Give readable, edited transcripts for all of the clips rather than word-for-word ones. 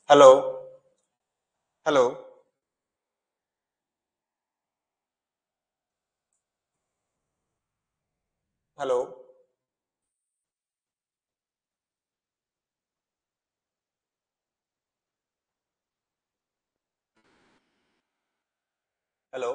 Hello. Hello. Hello. Hello.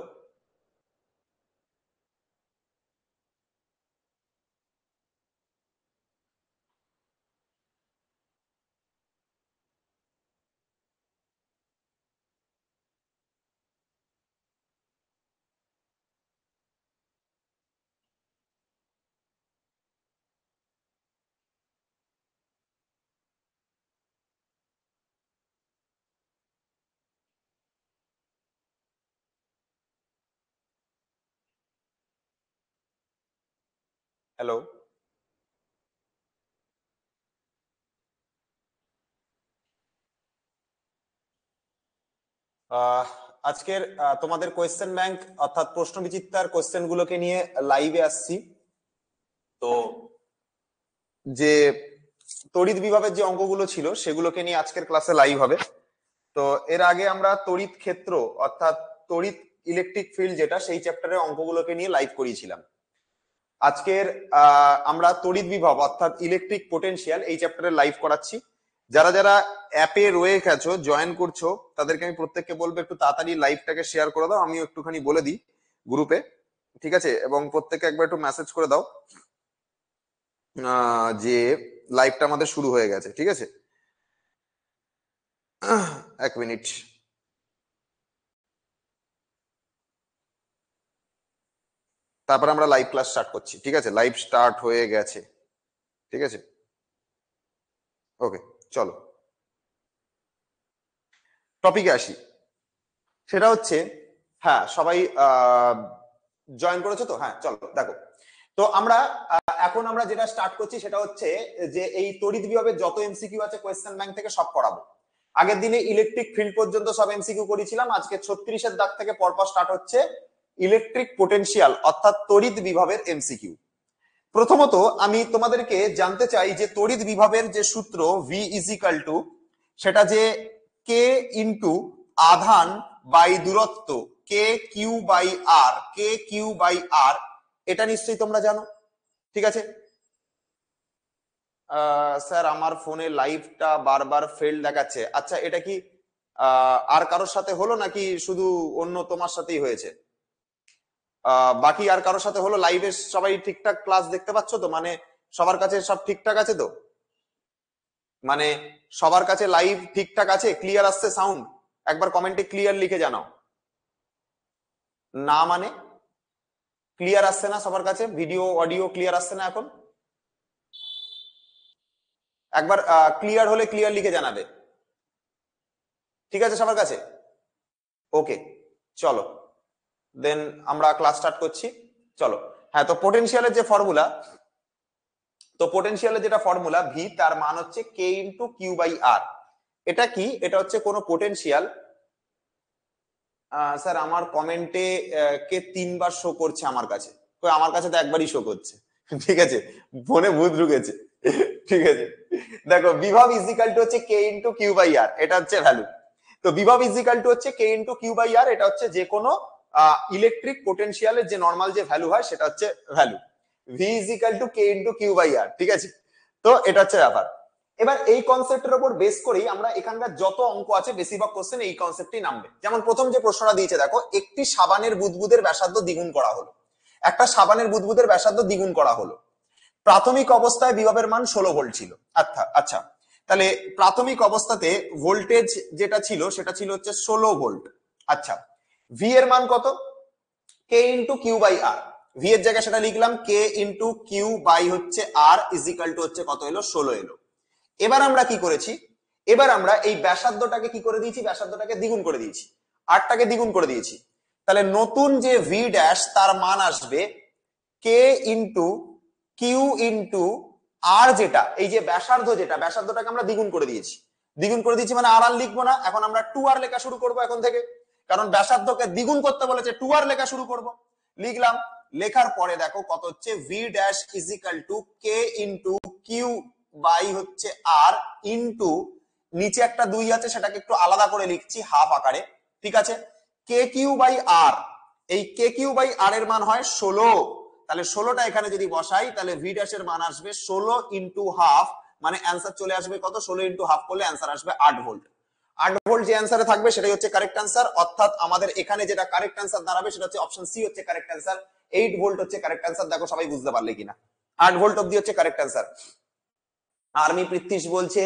Hello. আহ, আজকের তোমাদের কোয়েশ্চেন ব্যাংক অর্থাৎ প্রশ্ন বিচিত্রার কোয়েশ্চেন গুলোকে নিয়ে লাইভে আসছি। তো যে তড়িৎ বিভাগের যে অঙ্কগুলো ছিল সেগুলোকে নিয়ে আজকের ক্লাসে লাইভ হবে। তো এর আগে আমরা তড়িৎ ক্ষেত্র অর্থাৎ তড়িৎ ইলেকট্রিক ফিল্ড যেটা সেই চ্যাপ্টারের অঙ্কগুলোকে নিয়ে লাইভ করিয়েছিলাম। আজকের আমরা তড়িৎ বিভব অর্থাৎ ইলেকট্রিক পোটেনশিয়াল এই চ্যাপ্টারে লাইভ করাচ্ছি। যারা যারা অ্যাপে রয়ে গেছো, জয়েন করছো, তাদেরকে আমি প্রত্যেককে বলবো একটু তাড়াতাড়ি লাইভটাকে শেয়ার করে দাও। আমিও একটুখানি বলে দিই গ্রুপে, ঠিক আছে? এবং প্রত্যেককে একবার একটু মেসেজ করে দাও যে লাইভটা আমাদের শুরু হয়ে গেছে, ঠিক আছে? এক মিনিট। তারপর আমরা লাইভ ক্লাস স্টার্ট করছি, ঠিক আছে? লাইভ স্টার্ট হয়ে গেছে, ঠিক আছে? ওকে, চলো টপিকে আসি। সেটা হচ্ছে, হ্যাঁ সবাই জয়েন করেছো তো? হ্যাঁ চলো দেখো। তো আমরা এখন আমরা যেটা স্টার্ট করছি সেটা হচ্ছে যে এই তড়িৎ বিভবের যত এমসিকিউ আছে কোয়েশ্চেন ব্যাংক থেকে সব করাবো। আগের দিনে ইলেকট্রিক ফিল্ড পর্যন্ত সব এমসিকিউ করেছিলাম, আজকে 36-এর দাগ থেকে পরপর স্টার্ট হচ্ছে ইলেকট্রিক পোটেনশিয়াল অর্থাৎ তড়িৎ বিভবের এমসিকিউ। প্রথমত আমি তোমাদেরকে জানতে চাই যে তড়িৎ বিভবের যে সূত্র ভি ইজ ইকাল টু, সেটা যে কে ইন্টু আধান বাই দূরত্ব K Q by R, K Q by R, এটা নিশ্চয়ই তোমরা জানো, ঠিক আছে? স্যার আমার ফোনে লাইভটা বারবার ফেল দেখাচ্ছে। আচ্ছা, এটা কি আর কারোর সাথে হলো নাকি শুধু অন্য তোমার সাথেই হয়েছে? বাকি আর কারোর সাথে হলো? লাইভে সবাই ঠিকঠাক ক্লাস দেখতে পাচ্ছ তো? মানে সবার কাছে সব ঠিকঠাক আছে তো? মানে সবার কাছে লাইভ ঠিকঠাক আছে, ক্লিয়ার আসছে সাউন্ড? একবার কমেন্টে ক্লিয়ার লিখে জানাও। না মানে ক্লিয়ার আসছে না সবার কাছে? ভিডিও অডিও ক্লিয়ার আসছে না এখন? একবার ক্লিয়ার হলে ক্লিয়ার লিখে জানাবে। ঠিক আছে সবার কাছে? ওকে, চলো দেন আমরা ক্লাস স্টার্ট করছি। চলো। হ্যাঁ, তো পোটেনশিয়ালের যে ফর্মুলা, তো পোটেনশিয়ালের যেটা ফর্মুলা ভি, তার মান হচ্ছে কে ইন্টু কিউ বাই আর। এটা কি? এটা হচ্ছে কোনো পোটেনশিয়াল। স্যার আমার কমেন্টে কে 3বার শো করছে আমার কাছে? কই, আমার কাছে তো একবারই শো করছে। ঠিক আছে, ফোনে ভূত ঢুকেছে। ঠিক আছে, দেখো বিভব ইজিক্যাল টু হচ্ছে কে ইন্টু কিউ বাই আর, এটা হচ্ছে ভ্যালু। তো বিভব ইজিক্যাল টু হচ্ছে কে ইন্টু কিউ বাই আর, এটা হচ্ছে যে কোনো ইলেকট্রিক পোটেনশিয়ালের যে নর্মাল যে ভ্যালু হয় সেটা হচ্ছে value. V is equal to K into Q by R, ঠিক আছে? তো এটা হচ্ছে ব্যাপার। এবার এই কনসেপ্টের উপর বেস করেই আমরা এখানকার যত অঙ্ক আছে বেশিরভাগ কোশ্চেন এই কনসেপ্টই নামবে। যেমন প্রথম যে প্রশ্নটা দিয়েছে দেখো, একটি সাবানের বুদবুদের ব্যাসার্ধ দ্বিগুণ করা হলো। একটা সাবানের বুদবুদের ব্যাসার্ধ দ্বিগুণ করা হলো। প্রাথমিক অবস্থায় বিভবের মান 16 ভোল্ট ছিল। আচ্ছা আচ্ছা, তাহলে প্রাথমিক অবস্থাতে ভোল্টেজ যেটা ছিল সেটা ছিল হচ্ছে 16 ভোল্ট। আচ্ছা, ভি এর মান কত? K into Q by R. V এর জায়গায় সেটা লিখলাম কে ইন্টু কিউ বাই হচ্ছে আর ইজিক্যাল টু হচ্ছে কত এলো? 16 এলো। এবার আমরা কি করেছি? এবার আমরা এই ব্যাসার্ধটাকে কি করে দিয়েছি? ব্যাসার্ধটাকে দ্বিগুণ করে দিয়েছি, আরটাকে দ্বিগুণ করে দিয়েছি। তাহলে নতুন যে ভি ড্যাশ তার মান আসবে কে ইন্টু কিউ ইন্টু আর, যেটা এই যে ব্যাসার্ধ, যেটা ব্যাসার্ধটাকে আমরা দ্বিগুণ করে দিয়েছি। দ্বিগুণ করে দিয়েছি মানে আর আর লিখবো না, এখন আমরা টু আর লেখা শুরু করবো এখন থেকে। কারণ ব্যাসার্ধকে দ্বিগুণ করতে বলেছে, টু আর লেখা শুরু করব। লিখলাম, লেখার পরে দেখো কত হচ্ছে? V dash equal to K into Q by হচ্ছে আর ইন্টু নিচে একটা 2 আছে, সেটাকে একটু আলাদা করে লিখছি হাফ আকারে, ঠিক আছে। কে কিউ বাই আর, এই কে কিউ বাই আর এর মান হয় 16, তাহলে 16টা এখানে যদি বসাই তাহলে ভি ড্যাশ এর মান আসবে 16 ইন্টু হাফ, মানে অ্যান্সার চলে আসবে কত, 16 ইন্টু হাফ করলে অ্যান্সার আসবে 8 ভোল্ট। 8 ভোল্ট যে অ্যান্সারে থাকবে সেটাই হচ্ছে কারেক্ট অ্যান্সার, অর্থাৎ আমাদের এখানে যেটা কারেক্ট অ্যান্সার দাঁড়াবে সেটা হচ্ছে অপশন সি হচ্ছে কারেক্ট অ্যান্সার। 8 ভোল্ট হচ্ছে কারেক্ট অ্যান্সার। দেখো সবাই বুঝতে পারলে কিনা, 8 ভোল্ট অবধি হচ্ছে কারেক্ট অ্যান্সার। আর্মি পৃথ্বীশ বলছে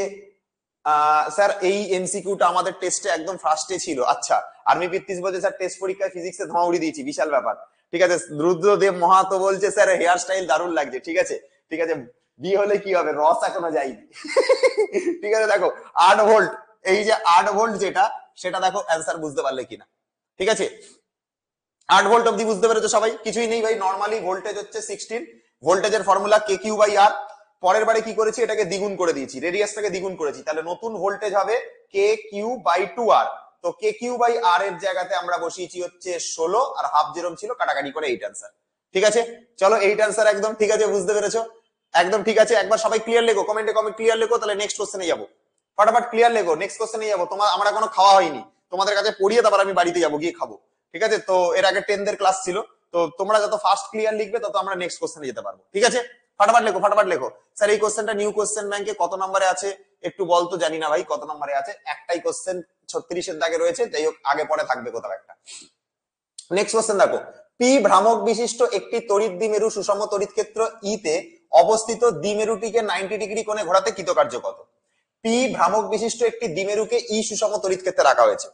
স্যার এই এমসিকিউটা আমাদের টেস্টে একদম ফার্স্টে ছিল। আচ্ছা, আর্মি পৃথ্বীশ বলছে স্যার টেস্ট পরীক্ষায় ফিজিক্সে ধোঁয়া উড়িয়ে দিয়েছি, বিশাল ব্যাপার। ঠিক আছে, রুদ্রদেব মহাতো বলছে স্যার হেয়ার স্টাইল দারুণ লাগছে। ঠিক আছে, ঠিক আছে, বি হলে কি হবে, রস এখনো যায়নি। ঠিক আছে, দেখো 8 ভোল্ট, এই যে 8 ভোল্ট যেটা, সেটা দেখো অ্যান্সার বুঝতে পারলে কিনা। ঠিক আছে, 8 ভোল্ট অবধি বুঝতে পেরেছো সবাই? কিছুই নেই ভাই, নরমালি ভোল্টেজ হচ্ছে 16, ভোল্টেজের ফর্মুলা কে কিউ বাই আর। পরের বারে কি করেছি, এটাকে দ্বিগুণ করে দিয়েছি, রেডিয়াসটাকে দ্বিগুণ করেছি, তাহলে নতুন ভোল্টেজ হবে কে কিউ বাই 2 আর। তো কে কিউ বাই আর এর জায়গাতে আমরা বসিয়েছি হচ্ছে 16, আর হাফ যেরকম ছিল কাটাকাটি করে 8 অ্যান্সার। ঠিক আছে, চলো 8 অ্যান্সার একদম ঠিক আছে, বুঝতে পেরেছো? একদম ঠিক আছে। একবার সবাই ক্লিয়ার লেখো, কমেন্টে ক্লিয়ার লেখো, তাহলে নেক্সট কোশ্চেনে যাবো। ফটাফট ক্লিয়ার লেখো, নেক্সট কোশ্চেনে যাবো। তোমার আমরা কোনো খাওয়া হয়নি, তোমাদের কাছে পড়িয়ে তারপর আমি বাড়িতে যাবো, গিয়ে খাবো। ঠিক আছে, তো এর আগে 10 দের ক্লাস ছিল, তো তোমরা যত ফাস্ট ক্লিয়ার লিখবে তত আমরা নেক্সট কোশ্চেনে যেতে পারবো। ঠিক আছে, ফটাফট লেখো, ফটাফট লেখো। স্যার এই কোশ্চেনটা নিউ কোশ্চেন ব্যাংকে কত নম্বরে আছে একটু বলতো, জানি না ভাই কত নম্বরে আছে, একটাই কোশ্চেন 36 এর দাগে রয়েছে, যাই হোক আগে পরে থাকবে কোথাও একটা। নেক্সট কোশ্চেন দেখো, পি ভ্রামক বিশিষ্ট একটি তড়িৎ দ্বিমেরু সুষম তড়িৎ ক্ষেত্র ই তে অবস্থিত দ্বিমেরুটিকে 90 ডিগ্রি কোণে ঘোরাতে কৃতকার্য কত? পি ভ্রামক বিশিষ্ট একটি দ্বিমেরুকে ই সুষম তড়িৎ ক্ষেত্রে রাখা হয়েছে।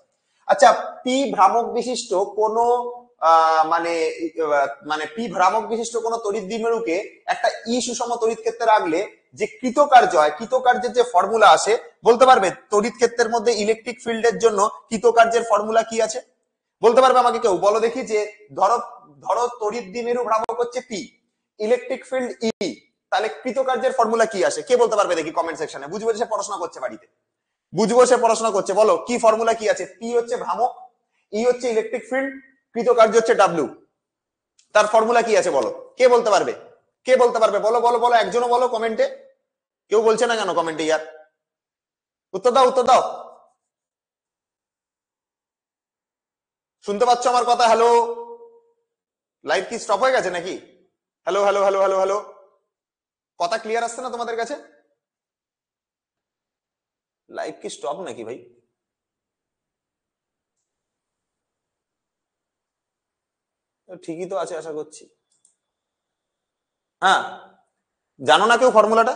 আচ্ছা, পি ভ্রামক বিশিষ্ট কোন মানে মানে পি ভ্রামক বিশিষ্ট কোন তড়িৎ দ্বিমেরুকে একটা ই সুষম তড়িৎ ক্ষেত্রে রাখলে যে কৃতকার্য হয়, কৃতকার্যের যে ফর্মুলা আসে বলতে পারবে? তড়িৎ ক্ষেত্রের মধ্যে ইলেকট্রিক ফিল্ডের জন্য কৃতকার্যের ফর্মুলা কি আছে বলতে পারবে আমাকে কেউ? বলো দেখি, যে ধরো ধরো তড়িৎ দ্বিমেরু ভ্রামক হচ্ছে পি, ইলেকট্রিক ফিল্ড ই, তাহলে কৃতকার্যের ফর্মুলা কি আসে? কে বলতে পারবে দেখি কমেন্ট সেকশনে? বুঝবো সে পড়াশোনা করছে বাড়িতে, বুঝবো সে পড়াশোনা করছে। বলো কি ফর্মুলা কি আছে? পি হচ্ছে ভ্রামক, ই হচ্ছে ইলেকট্রিক ফিল্ড, কৃতকার্য হচ্ছে ডাব্লিউ, তার ফর্মুলা কি আছে বলো? কে বলতে পারবে? কে বলতে পারবে? বলো বলো বলো, একজনও বলো কমেন্টে। কেউ বলছে না কেন কমেন্টে? ইয়ার উত্তর দাও, উত্তর দাও। শুনতে পাচ্ছ আমার কথা? হ্যালো, লাইভ কি স্টপ হয়ে গেছে নাকি? Hello hello hello hello hello, কথা ক্লিয়ার আসছে না তোমাদের কাছে? লাইভ কি স্টপ নাকি ভাই? ঠিকই তো আছে আশা করছি। হ্যাঁ, জানো না কেউ ফর্মুলাটা?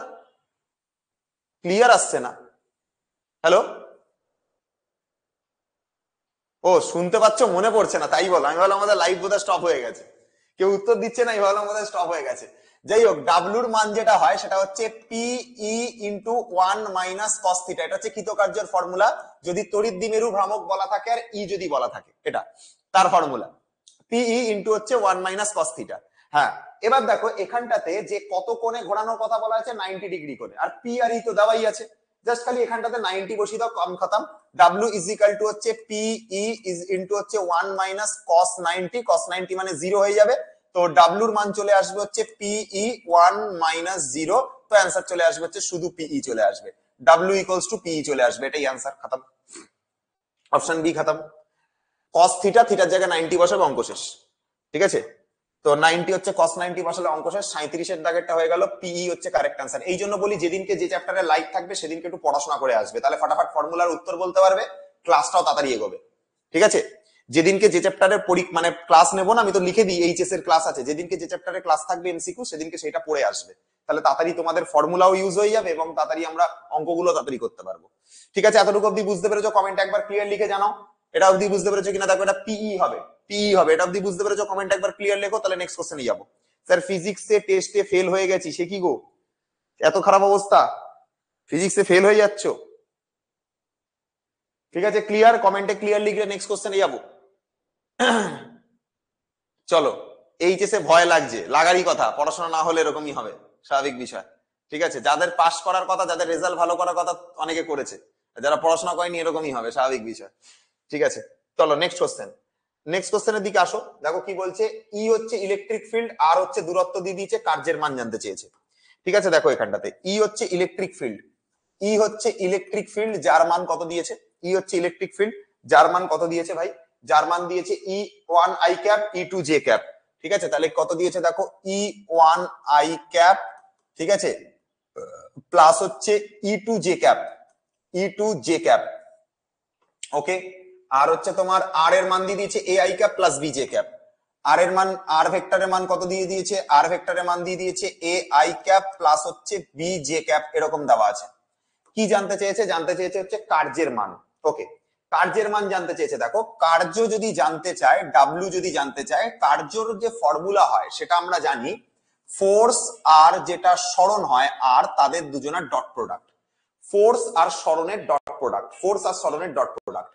ক্লিয়ার আসছে না। হ্যালো, ও শুনতে পাচ্ছ, মনে পড়ছে না তাই বলো? আমি ভাবলাম আমাদের লাইভ বোধহয় স্টপ হয়ে গেছে, কেউ উত্তর দিচ্ছে না, আমি ভাবলাম আমাদের স্টপ হয়ে গেছে। যাই হোক, ডাব্লুর মান যেটা হয় সেটা হচ্ছে পিই ইন্টু 1 মাইনাস কস থিটা, এটা হচ্ছে কৃতকার্যের ফর্মুলা যদি তড়িৎ দ্বিমেরু ভ্রামক বলা থাকে আর ই যদি বলা থাকে, এটা তার ফর্মুলা। পিই ইন্টু হচ্ছে 1 মাইনাস কস থিটা। হ্যাঁ, এবার দেখো এখানটাতে যে কত কোণে ঘোরানোর কথা বলা হয়েছে, 90 ডিগ্রি করে, আর পি আর ই তো দেওয়াই আছে, জাস্ট খালি এখানটাতে 90 বসিয়ে দাও, কম খতম। ডাব্লিউ ইজ ইকাল টু হচ্ছে পিই ইজ ইন্টু হচ্ছে 1 মাইনাস কস 90, কস 90 মানে 0 হয়ে যাবে, তো ডাব্লুর মান চলে আসবে হচ্ছে পিই 1 মাইনাস 0, তো অ্যান্সার চলে আসবে হচ্ছে শুধু পিই চলে আসবে, ডাব্লিউ ইকুয়ালস টু পিই চলে আসবে, এটাই অ্যান্সার, খতম। অপশন বি খতম। কস থিটা, থিটার জায়গায় 90 বসাবে, অঙ্ক শেষ। ঠিক আছে, তো 90 হচ্ছে কস 90 বসালে অঙ্ক শেষ। 37 এর দাগেরটা হয়ে গেল, পিই হচ্ছে কারেক্ট অ্যান্সার। এই জন্য বলি যেদিনকে যে চ্যাপ্টারে লাইভ থাকবে সেদিনকে একটু পড়াশোনা করে আসবে, তাহলে ফটাফট ফর্মুলার উত্তর বলতে পারবে, ক্লাসটাও তাড়াতাড়ি এগোবে। ঠিক আছে, যেদিনকে যে চ্যাপ্টারের মানে ক্লাস নেবো না, আমি তো লিখে দিই এইচএস এর ক্লাস আছে, যেদিনকে যে চ্যাপ্টারে ক্লাস থাকবে এমসিকিউ সেদিনকে সেটা পড়ে আসবে, তাহলে তাড়াতাড়ি তোমাদের ফর্মুলাও ইউজ হয়ে যাবে এবং তাড়াতাড়ি আমরা অঙ্কগুলো তাড়াতাড়ি করতে পারবো। ঠিক আছে, এতটুকু অবধি বুঝতে পেরেছো? কমেন্ট একবার ক্লিয়ার লিখে জানাও এটা অবধি বুঝতে পেরেছো কিনা। দেখো এটা পিই হবে, পিই হবে, এটা অবধি বুঝতে পেরেছো? কমেন্ট একবার ক্লিয়ার লেখো, তাহলে নেক্সট কোশ্চেনে যাবো। স্যার ফিজিক্সে টেস্টে ফেল হয়ে গেছি, সে কি গো, এত খারাপ অবস্থা, ফিজিক্সে ফেল হয়ে যাচ্ছ? ঠিক আছে, ক্লিয়ার, কমেন্টে ক্লিয়ার লিখলে নেক্সট কোশ্চেনে যাবো। চলো, এইচএসে ভয় লাগছে, লাগারই কথা, পড়াশোনা না হলে এরকমই হবে, স্বাভাবিক বিষয়। ঠিক আছে, যাদের পাস করার কথা, যাদের রেজাল্ট ভালো করার কথা অনেকে করেছে, যারা পড়াশোনা করেনি এরকমই হবে, স্বাভাবিক বিষয়। ঠিক আছে, চলো নেক্সট কোশ্চেন, নেক্সট কোশ্চেনের দিকে আসো। দেখো কি বলছে, ই হচ্ছে ইলেকট্রিক ফিল্ড, আর হচ্ছে দূরত্ব দিয়ে দিয়েছে, কার্যের মান জানতে চেয়েছে। ঠিক আছে, দেখো এখানটাতে ই হচ্ছে ইলেকট্রিক ফিল্ড, ই হচ্ছে ইলেকট্রিক ফিল্ড, যার মান কত দিয়েছে? ই হচ্ছে ইলেকট্রিক ফিল্ড, যার মান কত দিয়েছে ভাই? যার মান দিয়েছে E1 I cap E2 J cap. ঠিক আছে, তাহলে কত দিয়েছে দেখো, E1 I ক্যাপ, ঠিক আছে, প্লাস হচ্ছে E2 J cap, E2 J cap. Okay, আর হচ্ছে তোমার আর এর মান দিয়ে দিয়েছে AI cap plus BJ cap. R এর মান, আর ভেক্টরের মান কত দিয়ে দিয়েছে? আর ভেক্টরের মান দিয়ে দিয়েছে AI ক্যাপ প্লাস হচ্ছে BJ ক্যাপ, এরকম দেওয়া আছে। কি জানতে চেয়েছে? জানতে চেয়েছে হচ্ছে কার্যের মান। ওকে, কার্যের মান জানতে চেয়েছে। দেখো, কার্য যদি জানতে চায়, ডাব্লিউ যদি জানতে চায়, কার্যর যে ফর্মুলা হয় সেটা আমরা জানি, ফোর্স আর যেটা সরণ হয় আর তাদের দুজনের ডট প্রোডাক্ট। ফোর্স আর সরণের ডট প্রোডাক্ট, ফোর্স আর সরণের ডট প্রোডাক্ট।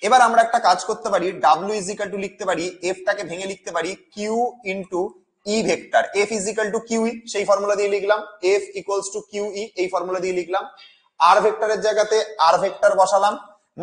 এবার আমরা একটা কাজ করতে পারি, ডাব্লিউ ইজ ইকাল টু লিখতে পারি, এফ টাকে ভেঙে লিখতে পারি Q into E vector, F is equal to Q E, সেই ফর্মুলা দিয়ে লিখলাম, F equals to Q E, এই ফর্মুলা দিয়ে লিখলাম। আর ভেক্টরের জায়গাতে আর ভেক্টর বসালাম,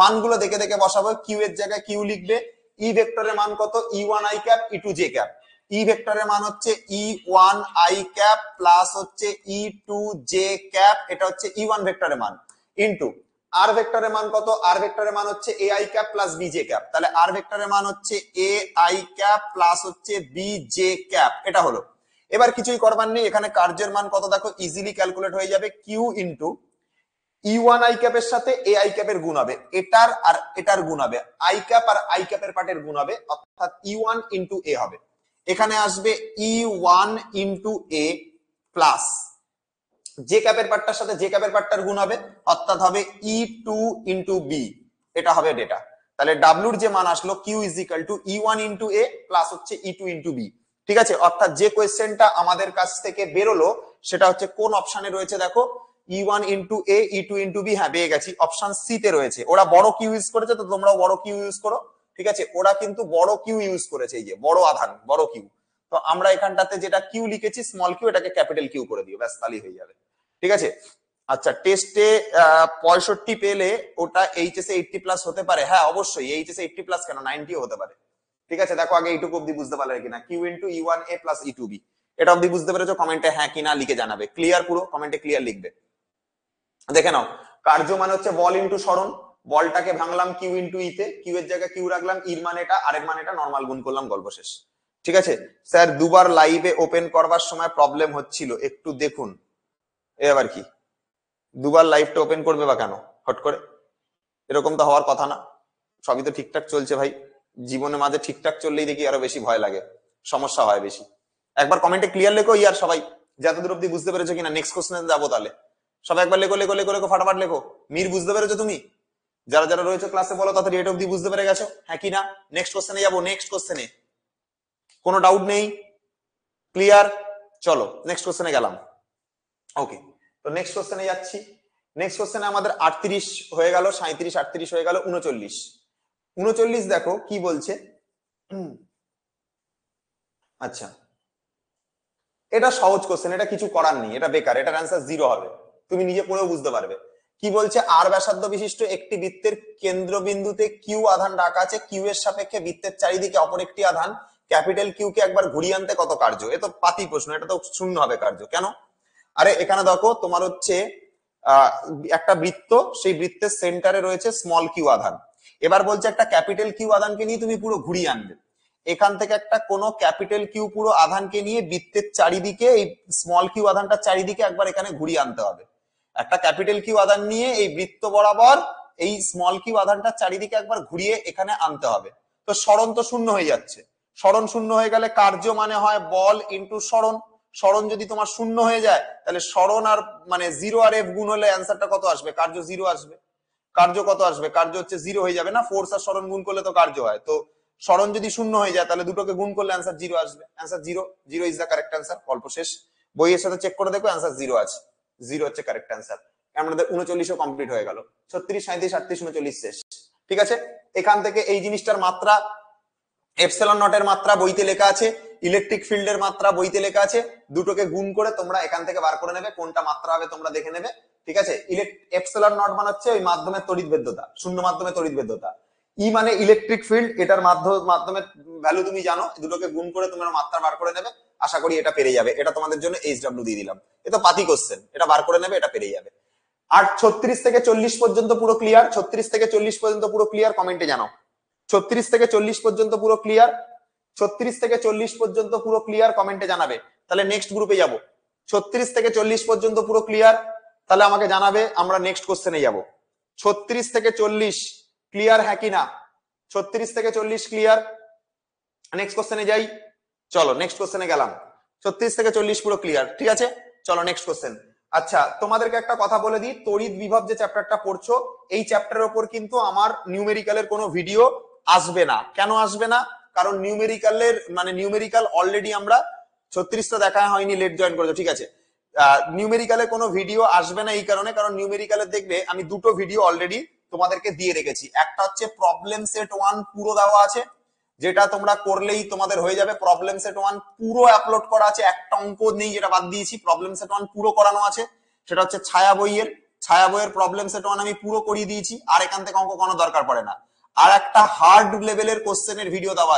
মানগুলো দেখে দেখে বসাবো, কিউ এর জায়গায় কিউ লিখবে। ই ভেক্টরের মান কত? E1 I cap E2 J cap. E ভেক্টরের মান হচ্ছে E1 I ক্যাপ প্লাস হচ্ছে E2 J ক্যাপ, এটা হচ্ছে E1 ভেক্টরের মান, ইনটু আর ভেক্টরের মান কত? আর ভেক্টরের মান হচ্ছে AI cap plus BJ cap. তাহলে আর ভেক্টরের মান হচ্ছে AI ক্যাপ প্লাস হচ্ছে BJ ক্যাপ, এটা হলো। এবার কিছুই করবার নেই, এখানে কার্যের মান কত দেখো, ইজিলি ক্যালকুলেট হয়ে যাবে, কিউ ইন্টু E1 I ক্যাপের সাথে AI ক্যাপের গুণ হবে, এটার আর এটার গুণ হবে, আই ক্যাপ আর আই ক্যাপের পার্টের গুণ হবে, অর্থাৎ E1 ইন্টু এ হবে। এখানে আসবে E1 into A plus J ক্যাপের পার্টটার সাথে জে ক্যাপের পার্টটার গুণ হবে, অর্থাৎ হবে E2 ইন্টু বি, এটা হবে ডেটা। তাহলে ডাব্লিউর যে মান আসলো, Q is equal to E1 into A plus হচ্ছে E2 ইন্টু বি। ঠিক আছে, অর্থাৎ যে কোয়েশ্চেনটা আমাদের কাছ থেকে বেরোলো সেটা হচ্ছে কোন অপশনে রয়েছে দেখো, E1 ইন্টু এ E2 ইন্টু বি, হ্যাঁ পেয়ে গেছি, অপশন সি তে রয়েছে। ওরা বড় কিউ ইউজ করেছে, তো তোমরাও বড় কিউ ইউজ করো। ঠিক আছে, ওরা কিন্তু বড় কিউ ইউজ করেছে, এই যে বড় আধান, বড় কিউ। তো আমরা এখানটাতে যেটা কিউ লিখেছি স্মল কিউ, এটাকে ক্যাপিটাল কিউ করে দিও, ব্যাস তাহলেই হয়ে যাবে। ঠিক আছে, আচ্ছা, টেস্টে 65 পেলে ওটা এইচএসএ 80+ হতে পারে? হ্যাঁ অবশ্যই, এইচএসএ 80+ কেন, 90ও হতে পারে। ঠিক আছে, দেখো আগে এইটুকু অব্দি বুঝতে পারলে কিনা, Q into E1 A plus E2 B, এটা অব্দি বুঝতে পেরেছো? কমেন্টে হ্যাঁ কিনা লিখে জানাবে, ক্লিয়ার, পুরো কমেন্টে ক্লিয়ার লিখবে। দেখে নাও, কার্য মানে হচ্ছে বল ইন্টু সরণ, বলটাকে ভাঙলাম কিউ ইন্টু ই তে, কিউ এর জায়গায় কিউ রাখলাম, ইর মানে এটা, আর এর মানে এটা, নরমাল গুণ করলাম, গল্প শেষ। ঠিক আছে স্যার, দুবার লাইভে ওপেন করবার সময় প্রবলেম হচ্ছিল, একটু দেখুন। এবার কি দুবার লাইভটা ওপেন করবে বা কেন হট করে? এরকম তো হওয়ার কথা না, সবই তো ঠিকঠাক চলছে ভাই। জীবনের মাঝে ঠিকঠাক চললেই দেখি আরো বেশি ভয় লাগে, সমস্যা হয় বেশি। একবার কমেন্টে ক্লিয়ার লেখো ইয়ার সবাই, যতদূর অব্দি বুঝতে পেরেছো কিনা। নেক্সট কোশ্চেনে যাবো, তাহলে সবাই একবার লেখো লেখো লেখো লেখো, ফাটাফাট লেখো। মির বুঝতে পেরেছো তুমি? যারা যারা রয়েছে ক্লাসে বলো তাড়াতাড়ি, এটা অব্দি বুঝতে পেরে গেছো হ্যাঁ কি না? নেক্সট কোশ্চেনে যাবো, নেক্সট কোশ্চেনে কোনো ডাউট নেই, ক্লিয়ার? চলো নেক্সট কোশ্চেনে গেলাম। ওকে, তো নেক্সট কোশ্চেনে যাচ্ছি। নেক্সট কোশ্চেনে আমাদের 38 হয়ে গেল, 37 38 হয়ে গেল, 39। 39 দেখো কি বলছে। আচ্ছা, এটা সহজ কোশ্চেন, এটা কিছু করার নেই, এটা বেকার, এটার অ্যান্সার 0 হবে, তুমি নিজে পড়েও বুঝতে পারবে। কি বলছে, আর ব্যাসার্ধ বিশিষ্ট একটি বৃত্তের কেন্দ্রবিন্দুতে কিউ আধান রাখা আছে, কিউ এর সাপেক্ষে বৃত্তের চারিদিকে অপর একটি আধান ক্যাপিটাল কিউ কে একবার ঘুরিয়ে আনতে কত কার্য? এ তো পাতি প্রশ্ন, এটা তো শূন্য হবে কার্য, কেন? আরে এখানে দেখো তোমার হচ্ছে একটা বৃত্ত, সেই বৃত্তের সেন্টারে রয়েছে স্মল কিউ আধান। এবার বলছে একটা ক্যাপিটাল কিউ আধানকে নিয়ে তুমি পুরো ঘুরিয়ে আনবে, এখান থেকে একটা কোন ক্যাপিটাল কিউ পুরো আধানকে নিয়ে বৃত্তের চারিদিকে, এই স্মল কিউ আধানটার চারিদিকে একবার এখানে ঘুরিয়ে আনতে হবে। একটা ক্যাপিটাল কিউ আধান নিয়ে এই বৃত্ত বরাবর এই স্মল কিউ আধানটার চারিদিকে একবার ঘুরিয়ে এখানে আনতে হবে। তো সরণ তো শূন্য হয়ে যাচ্ছে, সরণ শূন্য হয়ে গেলে কার্য মানে হয় বল ইন্টু সরণ। সরণ যদি তোমার শূন্য হয়ে যায়, তাহলে সরণ আর মানে 0 আর এফ গুণ হলে অ্যান্সারটা কত আসবে? কার্য 0 আসবে। কার্য কত আসবে? কার্য হচ্ছে 0 হয়ে যাবে না, ফোর্স আর সরণ গুণ করলে তো কার্য হয়। তো সরণ যদি শূন্য হয়ে যায়, তাহলে দুটোকে গুণ করলে অ্যান্সার 0 আসবে। Answer 0, 0 is the correct answer, গল্প শেষ। বইয়ের সাথে চেক করে দেখো, অ্যান্সার 0 আছে, 0 হচ্ছে কারেক্ট অ্যান্সার। আমাদের 39ও কমপ্লিট হয়ে গেল, 36 37 38 39 শেষ। ঠিক আছে, এখান থেকে এই জিনিসটার মাত্রা, এপসিলন নটের মাত্রা বইতে লেখা আছে, ইলেকট্রিক ফিল্ডের মাত্রা বইতে লেখা আছে, দুটোকে গুণ করে তোমরা এখান থেকে বার করে নেবে, কোনটা মাত্রা হবে তোমরা দেখে নেবে। ঠিক আছে, এপসিলন নট মানে হচ্ছে ওই মাধ্যমের তড়িৎ ভেদ্যতা, শূন্য মাধ্যমে তড়িৎ ভেদ্যতা। ই মানে ইলেকট্রিক ফিল্ড, এটার মাধ্যমে ভ্যালু তুমি জানো, দুটোকে গুণ করে তোমরা মাত্রা বার করে নেবে। আশা করি এটা পেরে যাবে, এটা তোমাদের জন্য এইচডব্লিউ দিয়ে দিলাম, এটা পাতি কোশ্চেন, এটা বার করে নেবে, এটা পেরে যাবে। আর 36 থেকে 40 পর্যন্ত পুরো ক্লিয়ার? 36 থেকে 40 পর্যন্ত পুরো ক্লিয়ার? কমেন্টে জানাও। 36 থেকে 40 পর্যন্ত পুরো ক্লিয়ার? 36 থেকে 40 পর্যন্ত পুরো ক্লিয়ার? কমেন্টে জানাবে। তাহলে নেক্সট গ্রুপে যাব। 36 থেকে 40 পর্যন্ত পুরো ক্লিয়ার? তাহলে আমাকে জানাবে, আমরা নেক্সট কোশ্চেনে যাব। 36 থেকে 40 ক্লিয়ার হ্যাঁ কি না? 36 থেকে 40 ক্লিয়ার? নেক্সট কোশ্চেনে যাই। চলো নেক্সট কোশ্চেনে গেলাম। 36 থেকে 40 পুরো ক্লিয়ার, ঠিক আছে। চলো নেক্সট কোশ্চেন। আচ্ছা, তোমাদেরকে একটা কথা বলে দিই, তড়িৎ বিভব যে চ্যাপ্টারটা পড়ছো, এই চ্যাপ্টারের উপর কিন্তু আমার নিউমেরিক্যালের কোনো ভিডিও আসবে না। কেন আসবে না? কারণ নিউমেরিক্যাল অলরেডি আমরা 36টা দেখা হয়নি, লেট জয়েন করেছো, ঠিক আছে। নিউমেরিক্যালে কোনো ভিডিও আসবে না এই কারণে, কারণ নিউমেরিক্যালে দেখবে আমি দুটো ভিডিও অলরেডি তোমাদেরকে দিয়ে রেখেছি। একটা হচ্ছে প্রবলেম সেট 1 পুরো দেওয়া আছে, যেটা তোমরা করলেই তোমাদের হয়ে যাবে। প্রবলেম সেট 1 পুরো আপলোড করা আছে, একটা অঙ্ক নেই যেটা বাদ দিয়েছি। প্রবলেম সেট 1 পুরো করানো আছে, সেটা হচ্ছে ছায়া বইয়ের প্রবলেম সেট 1 আমি পুরো করিয়ে দিয়েছি, আর এখান থেকে অঙ্ক কোনো দরকার পড়ে না। আর একটা হার্ড লেভেলের কোশ্চেনের ভিডিও দেওয়া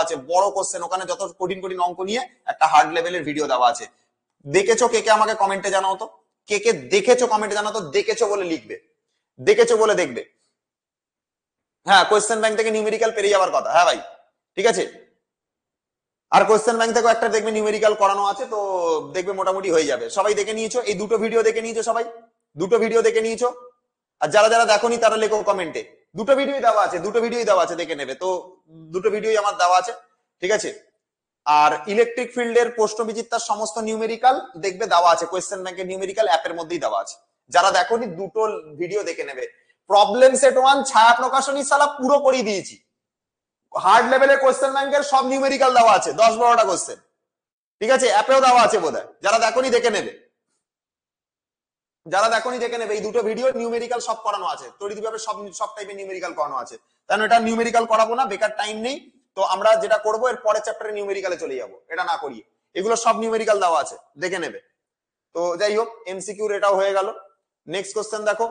আছে, বড় কোশ্চেন, ওখানে যত কঠিন কঠিন অঙ্ক নিয়ে একটা হার্ড লেভেলের ভিডিও দেওয়া আছে। দেখেছো কে কে? আমাকে কমেন্টে জানাও তো, কে কে দেখেছো? কমেন্টে জানাও তো, দেখেছো বলে লিখবে, দেখেছো বলে দেখবে। হ্যাঁ, কোয়েশ্চেন ব্যাংক থেকে নিউমেরিক্যাল পেরিয়ে যাওয়ার কথা, হ্যাঁ ভাই, ঠিক আছে। আর কোয়েশ্চেন ব্যাংক থেকেও একটা দেখবে নিউমেরিক্যাল করানো আছে, তো দেখবে মোটামুটি হয়ে যাবে। সবাই দেখে নিয়েছো? এই দুটো ভিডিও দেখে নিয়েছো? সবাই দুটো ভিডিও দেখে নিয়েছো? আর যারা যারা দেখোনি তারা লেখো কমেন্টে। দুটো ভিডিওই দেওয়া আছে, দেখে নেবে। তো দুটো ভিডিওই আমার দেওয়া আছে, ঠিক আছে। আর ইলেকট্রিক ফিল্ডের প্রশ্নবিচিত্রার সমস্ত নিউমেরিক্যাল দেখবে দেওয়া আছে, কোয়েশ্চেন ব্যাংকের নিউমেরিক্যাল অ্যাপের মধ্যেই দেওয়া আছে। যারা দেখোনি দুটো ভিডিও দেখে নেবে। প্রবলেম সেট 1 ছায়া প্রকাশনী সালা পুরো করিয়ে দিয়েছি। হার্ড লেভেলের কোয়েশ্চেন ব্যাংকের সব নিউমেরিক্যাল দেওয়া আছে, 10-12টা কোয়েশ্চেন, ঠিক আছে। অ্যাপেও দেওয়া আছে বোধহয়, যারা দেখোনি দেখে নেবে, এই দুটো ভিডিও নিউমেরিক্যাল সব করানো আছে, তড়িৎ বিভবের সব টাইপের নিউমেরিক্যাল করানো আছে। কারণ এটা নিউমেরিক্যাল করাবো না, বেকার টাইম নেই। তো আমরা যেটা করবো, এর পরের চ্যাপ্টারে নিউমেরিক্যালে চলে যাবো, এটা না করিয়ে। এগুলো সব নিউমেরিক্যাল দেওয়া আছে, দেখে নেবে। তো যাই হোক, এমসিকিউর এটাও হয়ে গেল। নেক্সট কোশ্চেন দেখো,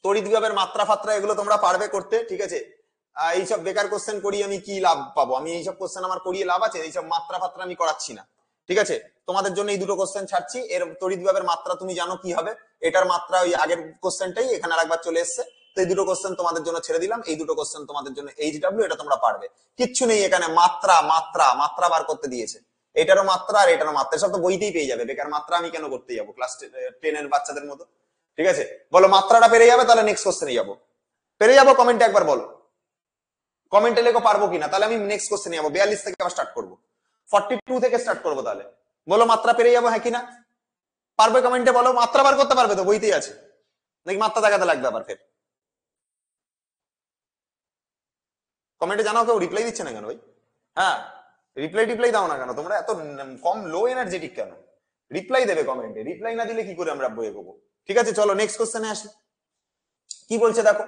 তড়িৎ বিভবের মাত্রা ফাত্রা এগুলো তোমরা পারবে করতে, ঠিক আছে। এইসব বেকার কোশ্চেন করি আমি কি লাভ পাবো? আমি এইসব কোশ্চেন আমার করিয়ে লাভ আছে? এইসব মাত্রা ফাত্রা আমি করাচ্ছি না, ঠিক আছে। তোমাদের জন্য এই দুটো কোশ্চেন ছাড়ছি। এর তড়িৎ বিভবের মাত্রা তুমি জানো কি হবে, এটার মাত্রা ওই আগের কোশ্চেনটাই এখানে আরেকবার চলে এসছে। তো এই দুটো কোশ্চেন তোমাদের জন্য ছেড়ে দিলাম। এই দুটো কোশ্চেন তোমাদের জন্য এইচডব্লিউ, এটা তোমরা পারবে। কিচ্ছু নেই এখানে, মাত্রা বার করতে দিয়েছে। এটারও মাত্রা আর এটারও মাত্রা, সব তো বইতেই পেয়ে যাবে। বেকার মাত্রা আমি কেন করতে যাবো ক্লাস 10 এর বাচ্চাদের মতো, ঠিক আছে। বলো মাত্রাটা পেরে যাবে, তাহলে নেক্সট কোশ্চেনে যাবো। পেরে যাবো? কমেন্টে একবার বলো, কমেন্টে লেখো পারবো কিনা, তাহলে আমি নেক্সট কোশ্চেনে যাবো। 42 থেকে আবার স্টার্ট করবো, 42 থেকে স্টার্ট করবো। তাহলে বলো মাত্রা পেরে যাবো হ্যাঁ কিনা? পারবে? কমেন্টে বলো। মাত্রা বার করতে পারবে তো, বইতেই আছে নাকি মাত্রা দেখাতে লাগবে আবার ফের? কমেন্টে জানাও। কেউ রিপ্লাই দিচ্ছে না কেন ভাই? হ্যাঁ, রিপ্লাই দাও না কেন তোমরা? এত কম লো এনার্জেটিক কেন? রিপ্লাই দেবে কমেন্টে, রিপ্লাই না দিলে কি করে আমরা বই এগোবো? ঠিক আছে, চলো নেক্সট কোশ্চেনে আসি। কি বলছে দেখো,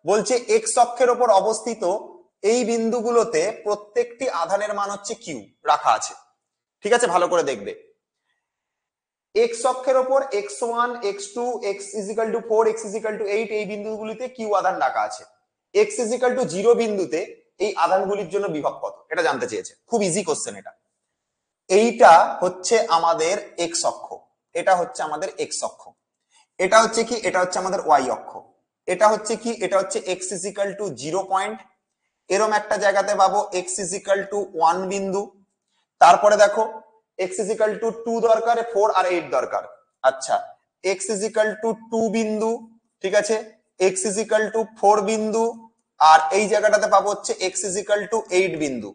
বলছে এক্স অক্ষের উপর অবস্থিত এই বিন্দুগুলোতে প্রত্যেকটি আধানের মান হচ্ছে কিউ রাখা আছে, ঠিক আছে। ভালো করে দেখবে, এক্স অক্ষের উপর x1 x2 x=4 x=8 এই বিন্দুগুলিতে কিউ আধান রাখা আছে। x=0 বিন্দুতে এই আধানগুলির জন্য বিভব কত, এটা জানতে চেয়েছে। খুব ইজি কোশ্চেন এটা। এইটা হচ্ছে আমাদের এক্স অক্ষ, এটা হচ্ছে আমাদের এক্স অক্ষ, এটা হচ্ছে কি, এটা হচ্ছে আমাদের ওয়াই অক্ষ। এটা হচ্ছে কি, এটা হচ্ছে x=0 পয়েন্ট। এরম একটা জায়গাতে পাবো x=1 বিন্দু। তারপরে দেখো x=2 দরকার, 4 আর 8 দরকার। আচ্ছা, x=2 বিন্দু, ঠিক আছে। x=4 বিন্দু, আর এই জায়গাটাতে পাবো হচ্ছে x=8 বিন্দু।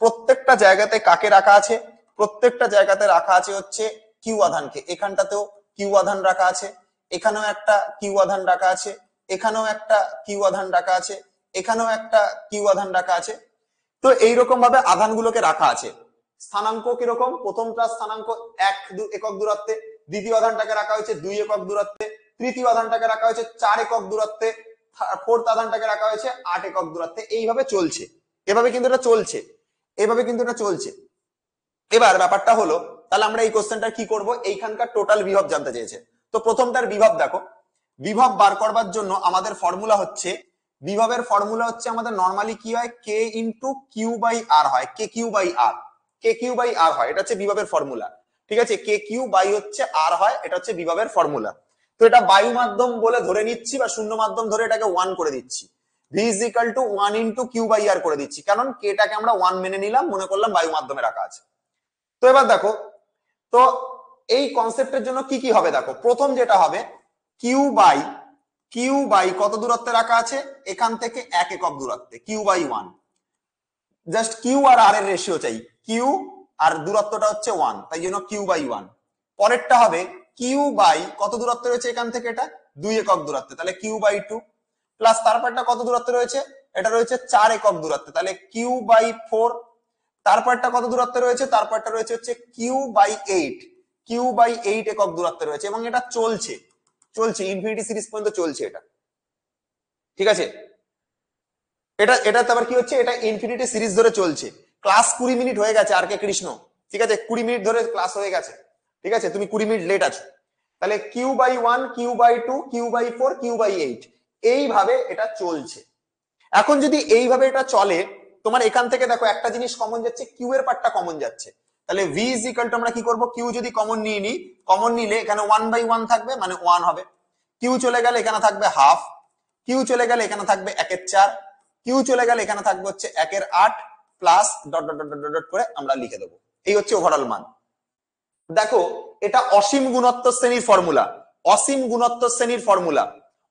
প্রত্যেকটা জায়গাতে কাকে রাখা আছে? প্রত্যেকটা জায়গাতে রাখা আছে হচ্ছে কিউ আধানকে। এখানটাতেও কিউ আধান রাখা আছে, এখানেও একটা কিউ আধান রাখা আছে, এখানেও একটা কিউ আধান রাখা আছে, এখানেও একটা কিউ আধান রাখা আছে। তো এইরকম ভাবে আধানগুলোকে রাখা আছে। স্থানাঙ্ক কিরকম? প্রথমটা স্থানাঙ্ক 1 একক দূরত্বে, দ্বিতীয় আধানটাকে রাখা হয়েছে 2 একক দূরত্বে, তৃতীয় আধানটাকে রাখা হয়েছে 4 একক দূরত্বে, ফোর্থ আধানটাকে রাখা হয়েছে 8 একক দূরত্বে। এইভাবে চলছে, এভাবে কিন্তু এটা চলছে, এভাবে কিন্তু এটা চলছে। এবার ব্যাপারটা হলো, তাহলে আমরা এই কোশ্চেনটা কি করব? এইখানকার টোটাল বিভব জানতে চেয়েছে। তো প্রথমটার বিভব দেখো, বিভব বার করবার জন্য আমাদের ফর্মুলা হচ্ছে, বিভবের ফর্মুলা হচ্ছে আমাদের নরমালি কি হয়, K into Q by R হয়, K Q by R, K Q by R হয়। এটা হচ্ছে বিভবের ফর্মুলা। ঠিক আছে, কে কিউ বাই হচ্ছে আর হয়, এটা হচ্ছে বিভবের ফর্মুলা। তো এটা বায়ু মাধ্যম বলে ধরে নিচ্ছি বা শূন্য মাধ্যম ধরে এটাকে 1 করে দিচ্ছি। V is equal to 1 into Q by R করে দিচ্ছি, কারণ কেটাকে আমরা 1 মেনে নিলাম, মনে করলাম বায়ু মাধ্যমে রাখা আছে। তো এবার দেখো, তো এই কনসেপ্টের জন্য কি কি হবে দেখো, প্রথম যেটা হবে কিউ বাই কত দূরত্বে রাখা আছে, এখান থেকে 1 একক দূরত্বে, Q by 1। Just Q R আর এর রেশিও চাই, কিউ আর দূরত্বটা হচ্ছে 1, তাই জন্য কিউ বাই 1। পরেরটা হবে কিউ বাই কত দূরত্বে রয়েছে এখান থেকে, এটা 2 একক দূরত্বে, তাহলে কিউ বাই 2, প্লাস তারপরটা কত দূরত্বে রয়েছে, এটা রয়েছে 4 একক দূরত্বে, তাহলে কিউ বাই 4। তারপরটা কত দূরত্বে রয়েছে, তারপরটা রয়েছে হচ্ছে কিউ বাই 8, কিউ বাই 8 একক দূরত্বে রয়েছে, এবং এটা চলছে ইনফিনিটি সিরিজ পর্যন্ত চলছে এটা। ঠিক আছে, এটা আবার কি হচ্ছে, এটা ইনফিনিটি সিরিজ ধরে চলছে। ক্লাস 20 মিনিট হয়ে গেছে আর কে কৃষ্ণ, ঠিক আছে, 20 মিনিট ধরে ক্লাস হয়ে গেছে, ঠিক আছে, তুমি 20 মিনিট লেট আছো। তাহলে Q by 1, Q by 2, Q by 4, Q by 8, এইভাবে এটা চলছে। এখন যদি এইভাবে এটা চলে, তোমার এখান থেকে দেখো একটা জিনিস কমন যাচ্ছে, কিউ এর পার্টটা কমন যাচ্ছে, তাহলে ভি ইজ ইকুয়াল টু আমরা কি করব, কিউ যদি কমন নিয়ে নিই, কমন নিলে এখানে 1/1 থাকবে, মানে 1 হবে। কিউ চলে গেলে এখানে থাকবে হাফ, কিউ চলে গেলে এখানে থাকবে 1/4, কিউ চলে গেলে এখানে থাকবে হচ্ছে 1/8 plus dot dot dot dot করে আমরা লিখে দেবো। এই হচ্ছে ওভারঅল মান। দেখো, এটা অসীম গুণোত্ত শ্রেণীর ফর্মুলা, অসীম গুণোত্ত শ্রেণীর ফর্মুলা,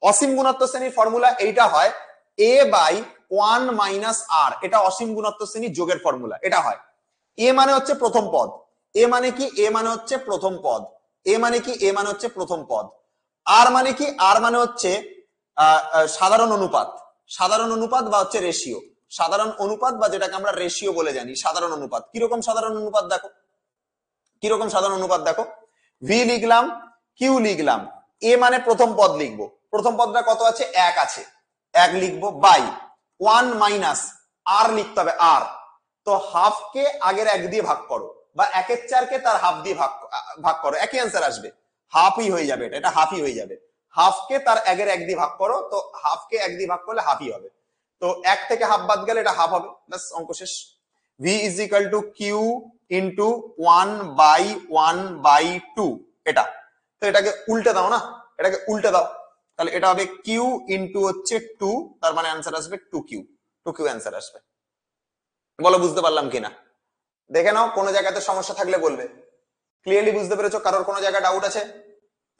অসীম গুণোত্ত শ্রেণীর ফর্মুলা এইটা হয় a বাই 1 মাইনাস আর, এটা অসীম গুণোত্ত শ্রেণীর যোগের ফর্মুলা। এটা হয় এ মানে হচ্ছে প্রথম পদ, এ মানে কি, এ মানে হচ্ছে প্রথম পদ, এ মানে কি, এ মানে হচ্ছে প্রথম পদ, আর মানে কি, আর মানে হচ্ছে সাধারণ অনুপাত, সাধারণ অনুপাত বা হচ্ছে রেশিও, সাধারণ অনুপাত বা যেটাকে আমরা রেশিও বলে জানি, সাধারণ অনুপাত। কিরকম সাধারণ অনুপাত দেখো, কিরকম সাধারণ অনুপাত দেখো, ভি লিখলাম, কিউ লিখলাম, এ মানে প্রথম পদ লিখবো, প্রথম পদটা কত আছে, 1 আছে, 1 লিখবো, বাই 1 মাইনাস আর লিখতে হবে, আর। তো হাফ কে আগের 1 দিয়ে ভাগ করো, বা 1/4 কে তার হাফ দিয়ে ভাগ করো, একই অ্যান্সার আসবে, হাফই হয়ে যাবে, এটা হাফই হয়ে যাবে। হাফ কে তার আগের 1 দিয়ে ভাগ করো, তো হাফ কে 1 দিয়ে ভাগ করলে হাফই হবে, তো 1 থেকে হাফ বাদ গেলে এটা হাফ হবে, ব্যাস অঙ্ক শেষ। V is equal to Q into 1/1/2, এটা। তো এটাকে উল্টে দাও না, এটাকে উল্টে দাও, তাহলে এটা হবে কিউ ইন্টু হচ্ছে 2, তার মানে অ্যান্সার আসবে 2q, 2q অ্যান্সার আসবে। বলো বুঝতে পারলাম কিনা, দেখে নাও, কোনো জায়গাতে সমস্যা থাকলে বলবে। ক্লিয়ারলি বুঝতে পেরেছো, কারোর কোনো জায়গায় ডাউট আছে,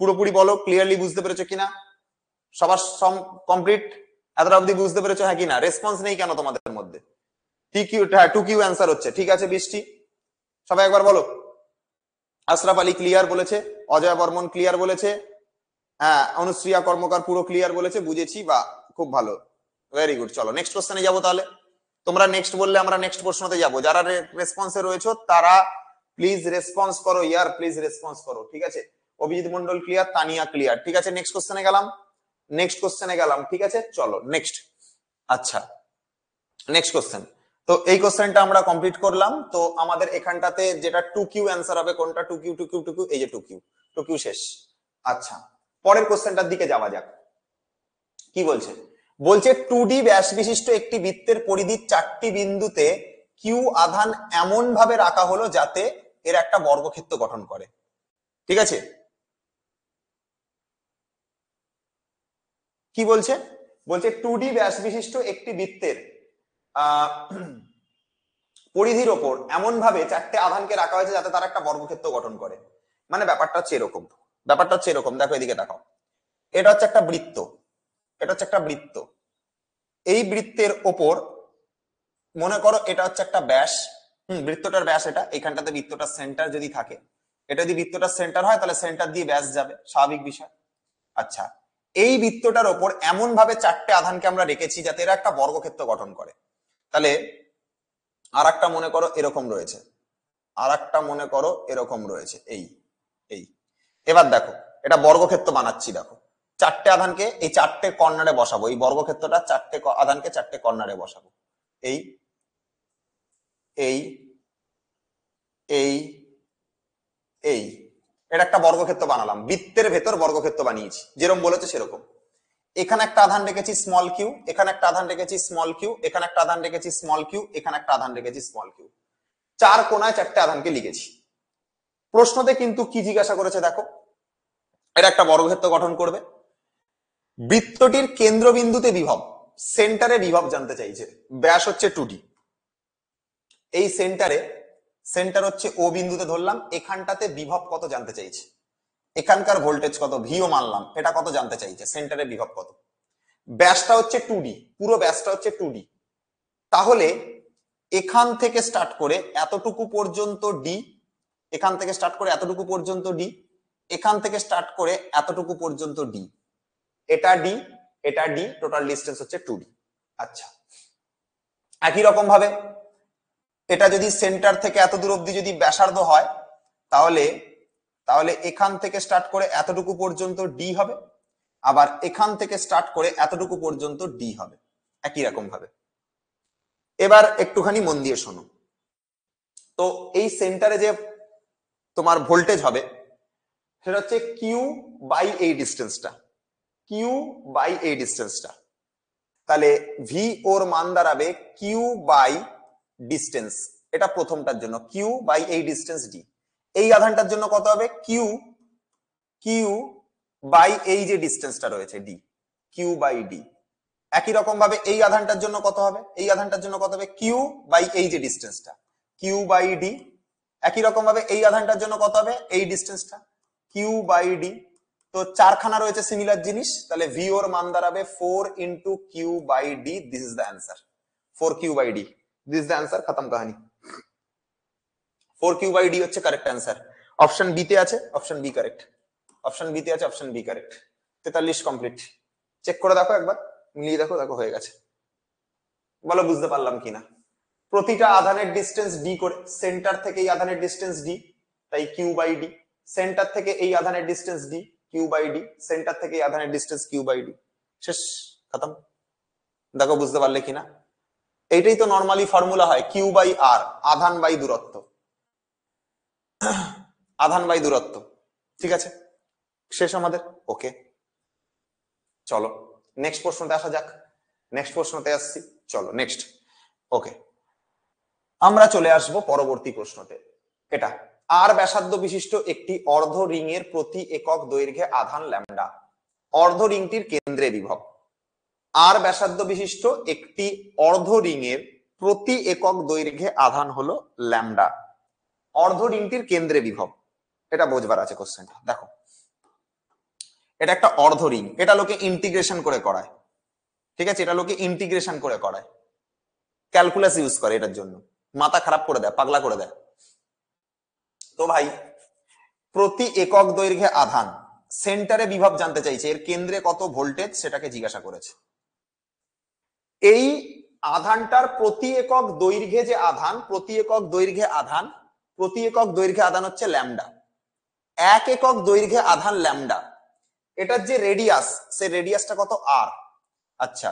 পুরোপুরি বলো ক্লিয়ারলি বুঝতে পেরেছো কিনা, সবার কমপ্লিট, এতটা অবধি বুঝতে পেরেছো হ্যাঁ কিনা, রেসপন্স নেই কেন তোমাদের মধ্যে, টু কিউ অ্যান্সার হচ্ছে, ঠিক আছে বৃষ্টি, সবাই একবার বলো। আশরাফ আলী ক্লিয়ার বলেছে, অজয় বর্মন ক্লিয়ার বলেছে, হ্যাঁ অনুশ্রিয়া কর্মকার পুরো ক্লিয়ার বলেছে, বুঝেছি, বা খুব ভালো, ভেরি গুড। চলো নেক্সট কোশ্চেনে যাবো তাহলে, তোমরা নেক্সট বললে আমরা নেক্সট প্রশ্নতে যাবো, যারা রেসপন্সে রয়েছে তারা প্লিজ রেসপন্স করো ইয়ার, প্লিজ রেসপন্স করো, ঠিক আছে। অভিজিৎ মন্ডল ক্লিয়ার, তানিয়া ক্লিয়ার, ঠিক আছে। নেক্সট কোশ্চেনে গেলাম, নেক্সট কোশ্চেনে গেলাম, ঠিক আছে, চলো নেক্সট। আচ্ছা নেক্সট কোশ্চেন, তো এই কোশ্চেনটা আমরা কমপ্লিট করলাম। তো আমাদের এখানটাতে যেটা 2q অ্যান্সার হবে, কোনটা 2q 2q 2q, এই যে 2q শেষ। আচ্ছা পরের কোশ্চেনটার দিকে যাওয়া যাক, কি বলছে, বলছে 2D ব্যাস বিশিষ্ট একটি বৃত্তের পরিধির 4টি বিন্দুতে কিউ আধান এমন ভাবে রাখা হলো যাতে এর একটা বর্গক্ষেত্র গঠন করে, ঠিক আছে। কি বলছে, বলছে 2D ব্যাস বিশিষ্ট একটি বৃত্তের পরিধির ওপর এমন ভাবে 4টে আধানকে রাখা হয়েছে যাতে তারা একটা বর্গক্ষেত্র গঠন করে। মানে ব্যাপারটা হচ্ছে এরকম, ব্যাপারটা হচ্ছে এরকম, দেখো এদিকে দেখাও, এটা হচ্ছে একটা বৃত্ত, এটা হচ্ছে একটা বৃত্ত, এই বৃত্তের ওপর মনে করো এটা হচ্ছে একটা ব্যাস, বৃত্তটার ব্যাস এটা, এইখানটাতে বৃত্তটার সেন্টার যদি থাকে, এটা যদি বৃত্তটার সেন্টার হয় তাহলে সেন্টার দিয়ে ব্যাস যাবে, স্বাভাবিক বিষয়। আচ্ছা এই বৃত্তটার ওপর এমন ভাবে 4টে আধানকে আমরা রেখেছি যাতে এরা একটা বর্গক্ষেত্র গঠন করে। তাহলে আর একটা মনে করো এরকম রয়েছে, আর একটা মনে করো এরকম রয়েছে, এই এই এবার দেখো এটা বর্গক্ষেত্র বানাচ্ছি, দেখো 4টে আধানকে এই 4টে কর্নারে বসাবো, এই বর্গক্ষেত্রটা 4টে আধানকে 4টে কর্নারে বসাবো, এই এই এই এই এটা একটা বর্গক্ষেত্র বানালাম, বৃত্তের ভেতর বর্গক্ষেত্র বানিয়েছি যেরকম বলেছে সেরকম। এখানে একটা আধান রেখেছি স্মল কিউ, এখানে একটা আধান রেখেছি স্মল কিউ, এখানে একটা আধান রেখেছি স্মল কিউ, এখানে একটা আধান রেখেছি স্মল কিউ, 4 কোনায় 4টে আধানকে লিখেছি। প্রশ্নতে কিন্তু কি জিজ্ঞাসা করেছে দেখো, এটা একটা বর্গক্ষেত্র গঠন করবে, বৃত্তটির কেন্দ্রবিন্দুতে বিভব, সেন্টারে বিভব জানতে চাইছে, ব্যাস হচ্ছে 2D, এই সেন্টার হচ্ছে ও বিন্দুতে ধরলাম, এখানটাতে বিভব কত জানতে চাইছে, এখানকার ভোল্টেজ কত, ভিও মানলাম, এটা কত জানতে চাইছে, সেন্টারে বিভব কত, ব্যাসটা হচ্ছে 2D, পুরো ব্যাসটা হচ্ছে 2D, তাহলে এখান থেকে স্টার্ট করে এতটুকু পর্যন্ত ডি, এখান থেকে স্টার্ট করে এতটুকু পর্যন্ত ডি, এখান থেকে স্টার্ট করে এতটুকু পর্যন্ত ডি, এটা ডি, এটা ডি, টোটাল ডিস্টেন্স হচ্ছে 2D। আচ্ছা, একই রকম ভাবে এটা যদি সেন্টার থেকে এত দূর অবধি যদি ব্যাসার্ধ হয়, তাহলে তাহলে এখান থেকে স্টার্ট করে এতটুকু পর্যন্ত ডি হবে, আবার এখান থেকে স্টার্ট করে এতটুকু পর্যন্ত ডি হবে, একই রকম ভাবে। এবার একটুখানি মন দিয়ে শোনো, তো এই সেন্টারে যে তোমার ভোল্টেজ হবে সেটা হচ্ছে কিউ বাই এই ডিস্টেন্সটা, কিউ বাই এই ডিস্টেন্সটা, তাহলে ভি ওর মান দাঁড়াবে কিউ বাই ডিস্টেন্স, এটা প্রথমটার জন্য কিউ বাই এই ডিস্টেন্স ডি, এই আধানটার জন্য কত হবে কিউ, কিউ বাই এই যে ডিস্টেন্সটা রয়েছে ডি, কিউ বাই ডি। একই রকম ভাবে এই আধানটার জন্য কত হবে, এই আধানটার জন্য কত হবে কিউ বাই এই যে ডিস্টেন্সটা, কিউ বাই ডি। একই রকম ভাবে এই আধানটার জন্য কত হবে, এই ডিস্টেন্সটা, কিউ বাই ডি। তো চারখানা রয়েছে সিমিলার জিনিস, তাহলে ভি ওর মান দাঁড়াবে 4 into Q by D, this is the answer, 4 Q by D, this is the answer, খতম কাহিনী। 4 কিউ বাই ডি হচ্ছে কারেক্ট অ্যান্সার। অপশন বি তে আছে, option B correct, option B তে আছে, option B correct. 43 complete. Check করে দেখো একবার, মিলিয়ে দেখো, দেখো হয়ে গেছে। বলো বুঝতে পারলাম কিনা। প্রতিটা আধানের ডিস্টেন্স ডি করে, সেন্টার থেকে এই আধানের ডিস্টেন্স ডি, তাই কিউ বাই ডি, সেন্টার থেকে এই আধানের distance D, Q by D, centre থেকে এই আধানের ডিস্টেন্স কিউ বাই ডি, শেষ, খতম। দেখো বুঝতে পারলে কিনা। এইটাই তো নরমালি ফর্মুলা হয়, কিউ বাই আর, আধান বাই দূরত্ব, আধান বাই দূরত্ব, ঠিক আছে, শেষ আমাদের। ওকে, চলো নেক্সট প্রশ্নতে আসা যাক, নেক্সট প্রশ্নতে আসছি, চলো নেক্সট। ওকে, আমরা চলে আসব পরবর্তী প্রশ্নতে। এটা আর ব্যাসার্ধ বিশিষ্ট একটি অর্ধ রিং এর প্রতি একক দৈর্ঘ্যে আধান ল্যামডা, অর্ধ রিংটির কেন্দ্রে বিভব। আর ব্যাসার্ধ বিশিষ্ট একটি অর্ধ রিং এর প্রতি একক দৈর্ঘ্যে আধান হলো ল্যামডা, অর্ধ রিংটির কেন্দ্রে বিভব, এটা বোঝবার আছে কোশ্চেনটা। দেখো এটা একটা অর্ধ রিং, এটা লোকে ইন্টিগ্রেশন করে করায়, ঠিক আছে, এটা লোকে ইন্টিগ্রেশন করে করায়, ক্যালকুলাস ইউজ করে এটার জন্য, মাথা খারাপ করে দেয়, পাগলা করে দেয়। তো ভাই প্রতি একক দৈর্ঘ্যে আধান, সেন্টারে বিভব জানতে চাইছে, এর কেন্দ্রে কত ভোল্টেজ সেটাকে জিজ্ঞাসা করেছে। এই আধানটার প্রতি একক দৈর্ঘ্যে যে আধান, প্রতি একক দৈর্ঘ্যে আধান, প্রতি একক দৈর্ঘ্যে আধান হচ্ছে ল্যামডা, এক একক দৈর্ঘ্যে আধান ল্যামডা, এটার যে রেডিয়াস, সেই রেডিয়াসটা কত আর। আচ্ছা,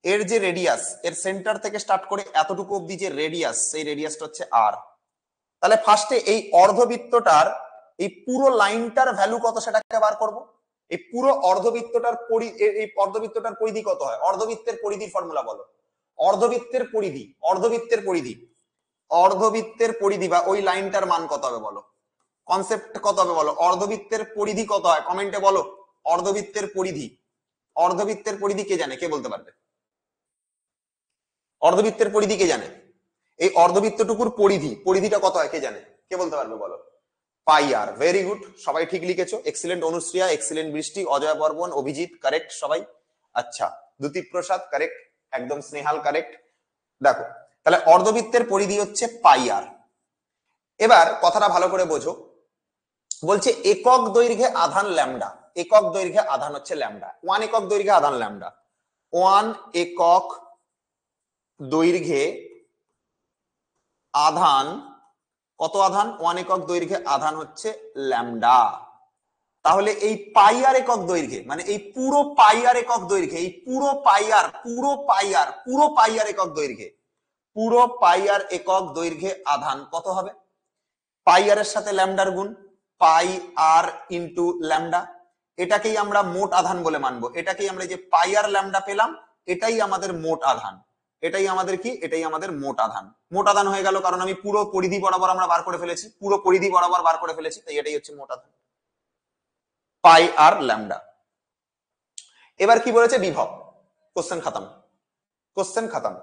এর যে রেডিয়াস, এর সেন্টার থেকে স্টার্ট করে এতটুকু অবধি যে রেডিয়াস, সেই রেডিয়াসটা হচ্ছে আর। তাহলে ফার্স্টে এই অর্ধবৃত্তটার এই পুরো লাইনটার ভ্যালু কত সেটাকে বার করব। এই পুরো অর্ধবৃত্তটার এই অর্ধবৃত্তটার পরিধি কত হয়, অর্ধবৃত্তের পরিধির ফর্মুলা বলো। অর্ধবৃত্তের পরিধি, অর্ধবৃত্তের পরিধি, অর্ধবৃত্তের পরিধি বা ওই লাইনটার মান কত হবে বলো, কনসেপ্ট কত হবে বলো, অর্ধবৃত্তের পরিধি কত হয় কমেন্টে বলো। অর্ধবৃত্তের পরিধি, অর্ধবৃত্তের পরিধি কে জানে, কে বলতে পারবে? অর্ধবৃত্তের পরিধি কে জানে? এই অর্ধবৃত্তটুকুর পরিধি, পরিধিটা কত হয় কে জানে, কে বলতে পারবে বলো? পাই আর। ভেরি গুড, সবাই ঠিক লিখেছো, এক্সিলেন্ট অনুশ্রিয়া, এক্সিলেন্ট বৃষ্টি, অজয় বর্মন, অভিজিৎ কারেক্ট সবাই। আচ্ছা, দ্যুতি প্রসাদ কারেক্ট, একদম স্নেহাল কারেক্ট। দেখো তাহলে অর্ধবৃত্তের পরিধি হচ্ছে পাই আর। এবার কথাটা ভালো করে বোঝো, বলছে একক দৈর্ঘ্যে আধান ল্যামডা, একক দৈর্ঘ্যে আধান হচ্ছে ল্যামডা, 1 একক দৈর্ঘ্যে আধান ল্যামডা, 1 একক দৈর্ঘ্যে আধান, কত আধান, 1 একক দৈর্ঘ্যে আধান হচ্ছে ল্যামডা। তাহলে এই পাই আর একক দৈর্ঘ্যে, মানে এই পুরো পাই আর একক দৈর্ঘ্যে, এই পুরো পাই আর, পুরো পাই আর, পুরো পাই আর একক দৈর্ঘ্যে, পুরো পাই আর একক দৈর্ঘ্যে আধান কত হবে? পাই আর এর সাথে ল্যামডার গুণ, পাই আর ইন্টু ল্যামডা, এটাকেই আমরা মোট আধান বলে মানবো। এটাকেই আমরা যে পাই আর ল্যামডা পেলাম, এটাই আমাদের মোট আধান। এটাই আমাদের কি, এটাই আমাদের মোট আধান। মোট আধান হয়ে গেল, কারণ আমি পুরো পরিধি বরাবর আমরা বার করে ফেলেছি, পুরো পরিধি বরাবর বার করে ফেলেছি, তাই এটাই হচ্ছে মোট আধান, পাই আর ল্যামডা। এবার কি বলেছে, বিভব। কোশ্চেন খাতাম, কোশ্চেন খাতাম।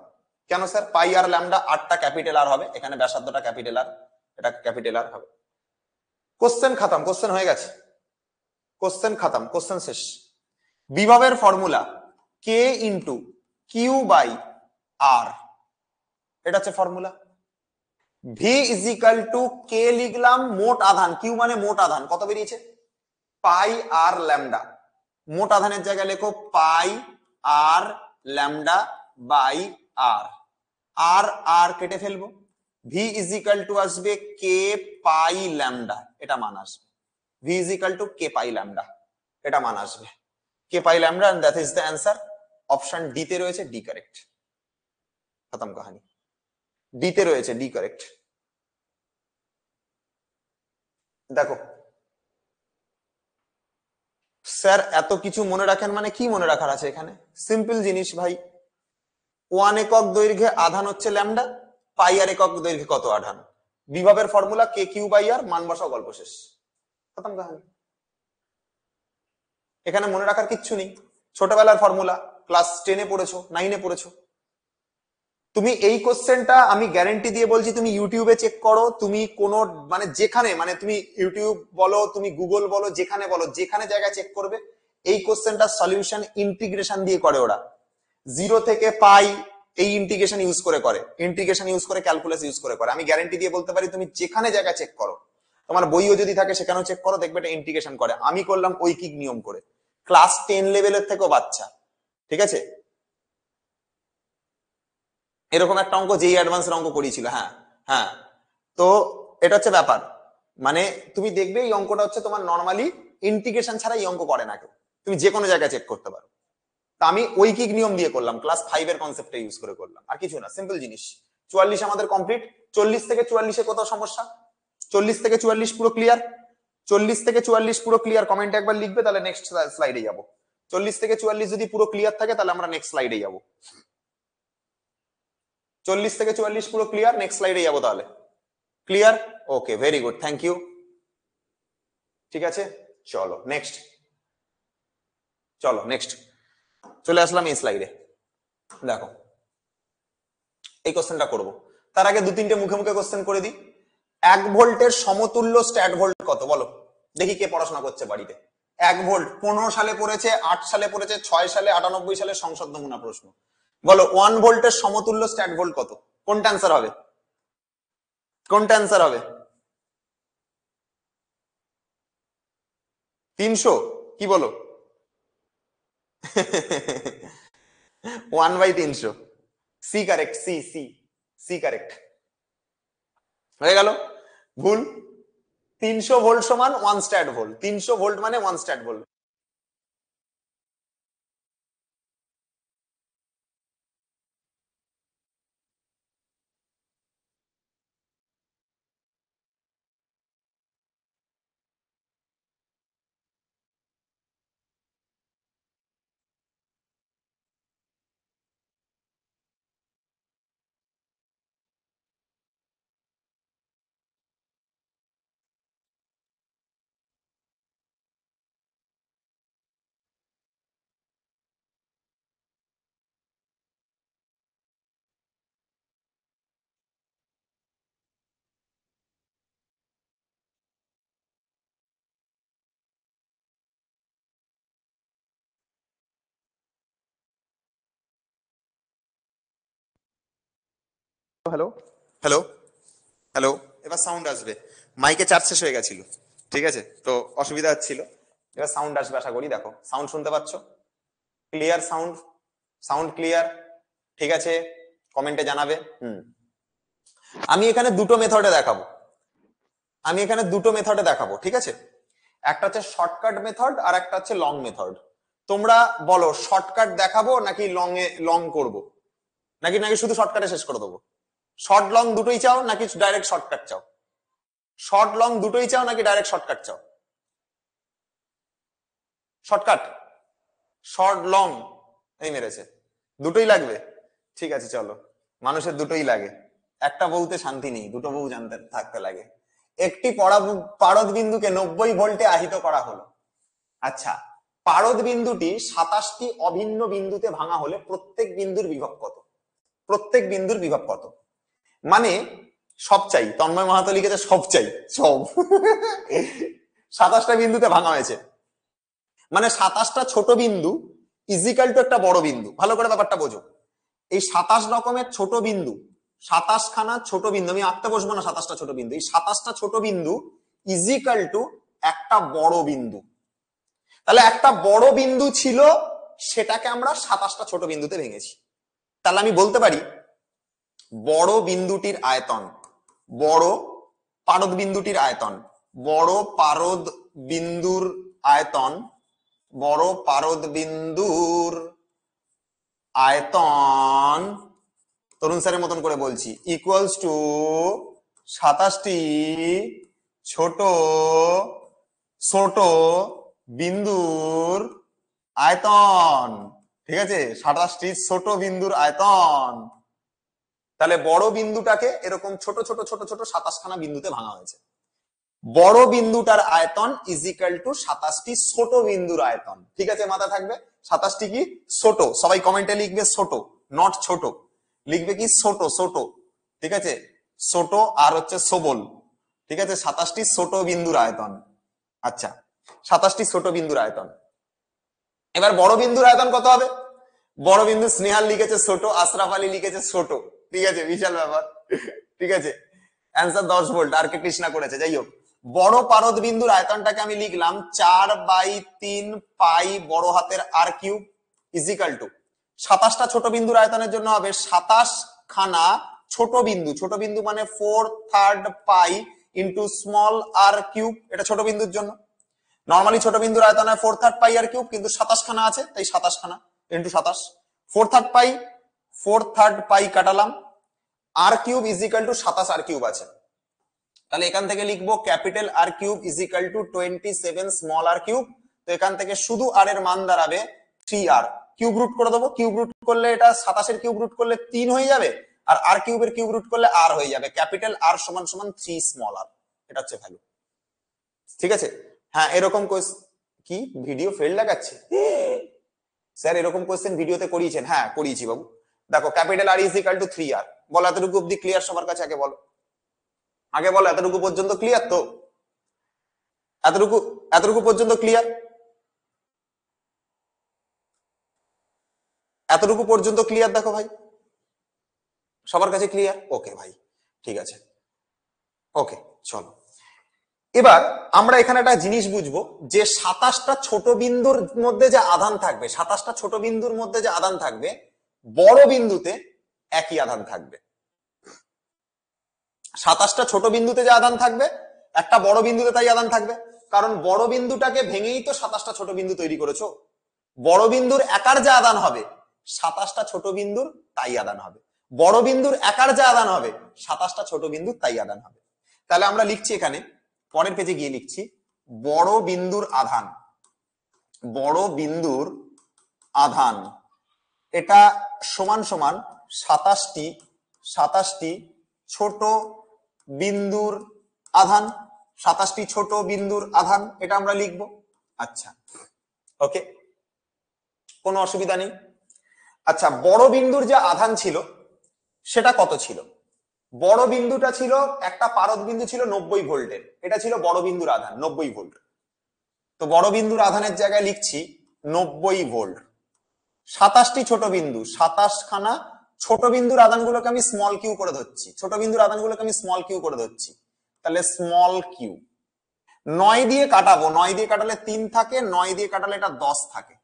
কেন স্যার, পাই আর ল্যামডা, আরটা ক্যাপিটাল আর হবে, এখানে ব্যাসার্ধটা ক্যাপিটাল আর, এটা ক্যাপিটাল আর হবে। কোশ্চেন খাতাম, কোশ্চেন হয়ে গেছে, কোশ্চেন খাতাম, কোশ্চেন শেষ। বিভবের formula K into Q by R, এটা হচ্ছে formula. V is equal to K লিখলাম মোট আধান, কিউ মানে মোট আধান, কত বেরিয়েছে, পাই আর ল্যামডা। মোট আধানের জায়গায় লেখো পাই আর ল্যামডা বাই আর, আর আর কেটে ফেলবো, ভি ইজ ইকাল টু আসবে কে পাই ল্যামডা, এটা মান আসবে, V is equal to K pi lambda, এটা মান আসবে, K pi lambda, and that is the answer. Option D তে রয়েছে ডি কারেক্ট, খতম কাহানি, ডি তে রয়েছে ডি কারেক্ট। দেখো স্যার এত কিছু মনে রাখেন মানে কি মনে রাখার আছে এখানে, সিম্পল জিনিস ভাই, 1 একক দৈর্ঘ্যে আধান হচ্ছে ল্যামডা, পাই আর একক দৈর্ঘ্যে কত আধান, বিভবের ফর্মুলা কে কিউ বাই আর, মান বসাও, গল্প শেষ, খতম কাহানি। এখানে মনে রাখার কিচ্ছু নেই, ছোটবেলার ফর্মুলা, ক্লাস 10-এ পড়েছো, 9-এ পড়েছো। তুমি এই কোশ্চেনটা আমি গ্যারেন্টি দিয়ে বলছি, তুমি ইউটিউবে চেক করো, তুমি কোন মানে যেখানে, মানে তুমি ইউটিউব বলো, তুমি গুগল বলো, যেখানে বলো, যেখানে জায়গায় চেক করবে, এই কোশ্চেনটা সলিউশন ইন্টিগ্রেশন দিয়ে করে ওরা, জিরো থেকে পাই এই ইন্টিগ্রেশন ইউজ করে করে, ইন্টিগ্রেশন ইউজ করে, ক্যালকুলাস ইউজ করে করে। আমি গ্যারেন্টি দিয়ে বলতে পারি, তুমি যেখানে জায়গায় চেক করো, তোমার বইও যদি থাকে সেখানেও চেক করো, দেখবে এটা ইন্টিগ্রেশন করে। আমি করলাম ঐকিক নিয়ম করে, ক্লাস 10 লেভেলের থেকেও বাচ্চা, ঠিক আছে। এরকম একটা অঙ্ক যেই অ্যাডভান্সের অঙ্ক করিয়েছিল, হ্যাঁ হ্যাঁ। তো এটা হচ্ছে ব্যাপার, মানে তুমি দেখবে এই অঙ্কটা হচ্ছে তোমার নর্মালি ইন্টিগ্রেশন ছাড়া এই অঙ্ক করে না কেউ, তুমি যে কোনো জায়গায় চেক করতে পারো। তা আমি ঐকিক নিয়ম দিয়ে করলাম, ক্লাস 5 এর কনসেপ্টটা ইউজ করে করলাম, আর কিছু না, সিম্পল জিনিস। 44 আমাদের কমপ্লিট, 40 থেকে 44 এ কোথাও সমস্যা, 40 থেকে 44 পুরো ক্লিয়ার, 40 থেকে 44 পুরো ক্লিয়ার, কমেন্টে একবার লিখবে, তাহলে নেক্সট স্লাইডে যাবো। 40 থেকে 44 যদি পুরো ক্লিয়ার থাকে, তাহলে আমরা নেক্সট স্লাইডে যাবো। 40 থেকে 44 পুরো ক্লিয়ার, নেক্সট স্লাইডে যাবো তাহলে। Clear, okay, very good, thank you. ঠিক আছে, চলো নেক্সট, চলো নেক্সট, চলে আসলাম এই স্লাইডে। দেখো এই কোশ্চেনটা করব, তার আগে দু তিনটে মুখে মুখে কোশ্চেন করে দিই। 1 ভোল্টের সমতুল্য স্ট্যাট ভোল্ট কত, বলো দেখি কে পড়াশোনা করছে বাড়িতে। 1 ভোল্ট 15 সালে পড়েছে, 8 সালে পড়েছে, 6 সালে, 98 সালে সংসদ নমুনা প্রশ্ন। বলো 1 ভোল্টের সমতুল্য স্ট্যাট ভোল্ট কত, কোনটা অ্যান্সার হবে, কোনটা অ্যান্সার হবে, 300, কি বলো 1/300, C correct, C C C correct, হয়ে গেল। ভুল, 300 ভোল্ট সমান 1 স্ট্যাট ভোল্ট, 300 ভোল্ট মানে 1 stat volt. Hello hello hello, এবার সাউন্ড আসবে, মাইকে চার্জ শেষ হয়ে গেছিল, ঠিক আছে, তো অসুবিধা হচ্ছিল, এবার সাউন্ড আসবে আশা করি। দেখো সাউন্ড শুনতে পাচ্ছ, ক্লিয়ার সাউন্ড, সাউন্ড ক্লিয়ার, ঠিক আছে, কমেন্টে জানাবে। আমি এখানে দুটো মেথডে দেখাবো, আমি এখানে দুটো মেথডে দেখাবো, ঠিক আছে। একটা হচ্ছে শর্টকাট মেথড আর একটা হচ্ছে লং মেথড। তোমরা বলো শর্টকাট দেখাবো নাকি লং করব, নাকি নাকি শুধু শর্টকাটে শেষ করে দেবো, শর্ট লং দুটোই চাও নাকি ডাইরেক্ট শর্টকাট চাও, শর্ট লং দুটোই চাও নাকি ডাইরেক্ট শর্টকাট চাও, শর্টকাট, শর্ট লং, এই মেরেছে, দুটোই লাগবে, ঠিক আছে চলো, মানুষের দুটোই লাগে, একটা বউতে শান্তি নেই, দুটো বউ জানতে থাকতে লাগে। একটি পারদ বিন্দুকে 90 ভোল্টে আহিত করা হলো। আচ্ছা, পারদ বিন্দুটি 27টি অভিন্ন বিন্দুতে ভাঙা হলে প্রত্যেক বিন্দুর বিভব কত? প্রত্যেক বিন্দুর বিভব কত মানে সব চাই, তন্ময় মাহাতো লিখেছে সব চাই, সব 27টা বিন্দুতে ভাঙা হয়েছে, মানে 27টা ছোট বিন্দু ইজিক্যাল টু একটা বড় বিন্দু। ভালো করে ব্যাপারটা বোঝো, এই 27 রকমের ছোট বিন্দু, 27 খানা ছোট বিন্দু, আমি আঁকতে বসবো না 27টা ছোট বিন্দু, এই 27টা ছোট বিন্দু ইজিক্যাল টু একটা বড় বিন্দু। তাহলে একটা বড় বিন্দু ছিল, সেটাকে আমরা 27টা ছোট বিন্দুতে ভেঙেছি। তাহলে আমি বলতে পারি বড় বিন্দুটির আয়তন, বড় পারদ বিন্দুটির আয়তন, বড় পারদ বিন্দুর আয়তন, বড় পারদ বিন্দুর আয়তন, তরুণ স্যারের মতন করে বলছি, ইকুয়ালস টু 27টি ছোট ছোট বিন্দুর আয়তন। ঠিক আছে, 27টি ছোট বিন্দুর আয়তন। তাহলে বড় বিন্দুটাকে এরকম ছোট ছোট ছোট ছোট 27 খানা বিন্দুতে ভাঙা হয়েছে। বড় বিন্দুটার আয়তন ইজিক্যাল টু 27টি ছোট বিন্দুর আয়তন। ঠিক আছে, মাথা থাকবে 27টি কি ছোট, সবাই কমেন্টে লিখবে ছোট, নট ছোট, লিখবে কি ছোট ছোট। ঠিক আছে, ছোট আর হচ্ছে সবল। ঠিক আছে, 27টি ছোট বিন্দুর আয়তন। আচ্ছা, 27টি ছোট বিন্দুর আয়তন। এবার বড় বিন্দুর আয়তন কত হবে? বড় বিন্দু স্নেহাল লিখেছে ছোট, আশরাফ আলী লিখেছে ছোট। ঠিক আছে, বিশাল ব্যাপার। ঠিক আছে, অ্যান্সার 10 ভোল্ট, আর কে কৃষ্ণা করেছে। যাই হোক, বড় পারদ বিন্দুর আয়তনটাকে আমি লিখলাম 4/3 পাই বড় হাতের আর কিউব ইজিক্যাল টু 27টা ছোট বিন্দুর আয়তনের জন্য হবে 27 খানা ছোট বিন্দু, ছোট বিন্দু মানে 4/3 pi into small R cube, এটা ছোট বিন্দুর জন্য। নর্মালি ছোট বিন্দুর আয়তন হয় 4/3 পাই আর কিউব, কিন্তু 27 খানা আছে তাই 27 খানা ইন্টু 27, 4/3 পাই কাটালাম, R cube is equal to 27 R cube আছে। তাহলে এখান থেকে লিখবো capital R cube is equal to 27 small R cube. তো এখান থেকে শুধু আর এর মান দাঁড়াবে 3r, কিউব রুট করে দেবো, কিউব রুট করলে এটা 27 এর কিউব রুট করলে 3 হয়ে যাবে, আর আর কিউবের কিউব রুট করলে আর হয়ে যাবে, ক্যাপিটাল আর সমান সমান 3 স্মল আর, এটা হচ্ছে ভ্যালু। ঠিক আছে, হ্যাঁ এরকম কি ভিডিও ফেল লাগাচ্ছে স্যার, এরকম কোশ্চেন ভিডিওতে করিয়েছেন? হ্যাঁ করিয়েছি বাবু। দেখো ক্যাপিটাল আর ইজিক্যাল টু 3r, বলো এতটুকু অব্দি ক্লিয়ার সবার কাছে? আগে বলো, আগে বলো এতটুকু পর্যন্ত ক্লিয়ার তো? এতটুকু এতটুকু পর্যন্ত ক্লিয়ার? এতটুকু পর্যন্ত ক্লিয়ার? দেখো ভাই সবার কাছে ক্লিয়ার? ওকে ভাই, ঠিক আছে, ওকে চলো। এবার আমরা এখানে একটা জিনিস বুঝবো যে 27টা ছোট বিন্দুর মধ্যে যে আধান থাকবে, 27টা ছোট বিন্দুর মধ্যে যে আধান থাকবে, বড় বিন্দুতে একই আধান থাকবে। 27টা ছোট বিন্দুতে যে আধান থাকবে, একটা বড় বিন্দুতে তাই আধান থাকবে, কারণ বড় বিন্দুটাকে ভেঙেই তো 27টা ছোট বিন্দু তৈরি করেছো। বড় বিন্দুর একার যে আধান হবে 27টা ছোট বিন্দুর তাই আধান হবে, বড় বিন্দুর একার যে আধান হবে 27টা ছোট বিন্দুর তাই আধান হবে। তাহলে আমরা লিখছি এখানে, পরের পেজে গিয়ে লিখছি, বড় বিন্দুর আধান, বড় বিন্দুর আধান এটা সমান সমান 27টি ছোট বিন্দুর আধান, 27টি ছোট বিন্দুর আধান, এটা আমরা লিখবো। আচ্ছা ওকে, কোনো অসুবিধা নেই। আচ্ছা, বড় বিন্দুর যে আধান ছিল সেটা কত ছিল? বড় বিন্দুটা ছিল, একটা পারদ বিন্দু ছিল 90 ভোল্টের, এটা ছিল বড় বিন্দুর আধান 90 ভোল্ট। তো বড় বিন্দুর আধানের জায়গায় লিখছি 90 ভোল্ট। 27টি ছোট বিন্দু, 27 খানা ছোট বিন্দুর আধানগুলোকে আমি স্মল কিউ করে ধরছি, ছোট বিন্দুর আধানগুলোকে আমি স্মল কিউ করে ধরছি, তাহলে স্মল কিউ। 9 দিয়ে কাটাবো, 9 দিয়ে কাটালে 3 থাকে, 9 দিয়ে কাটালে এটা 10 থাকে,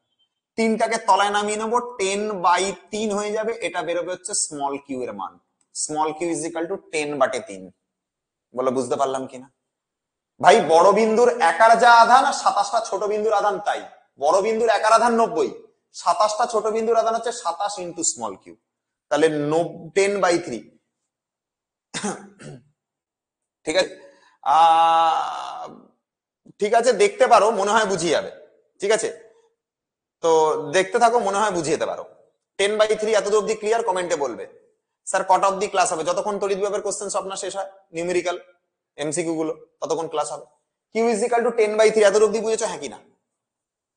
3টাকে তলায় নামিয়ে নেবো, 10/3 হয়ে যাবে, এটা বেরোবে হচ্ছে স্মল কিউ এর মান। Small Q is equal to 10/3। বলো বুঝতে পারলাম কিনা ভাই? বড় বিন্দুর একার যা আধান আর 27টা ছোট বিন্দুর আধান তাই। বড় বিন্দুর একার আধান 90, 27টা ছোট বিন্দুর আধান হচ্ছে 27 ইন্টু স্মল কিউ, তাহলে 10/3। ঠিক আছে, ঠিক আছে, দেখতে পারো, মনে হয় বুঝিয়ে যাবে। ঠিক আছে, তো দেখতে থাকো, মনে হয় বুঝিয়ে যেতে পারো। 10/3 এত অবধি ক্লিয়ার? কমেন্টে বলবে স্যার কটা অবধি ক্লাস হবে? যতক্ষণ তড়িৎ বিভবের কোশ্চেন সব না শেষ হয়, নিউমেরিক্যাল এমসিকিউ গুলো, ততক্ষণ ক্লাস হবে। কিউ ইজ ইকাল টু 10/3 এত অবধি বুঝেছো হ্যাঁ কি না?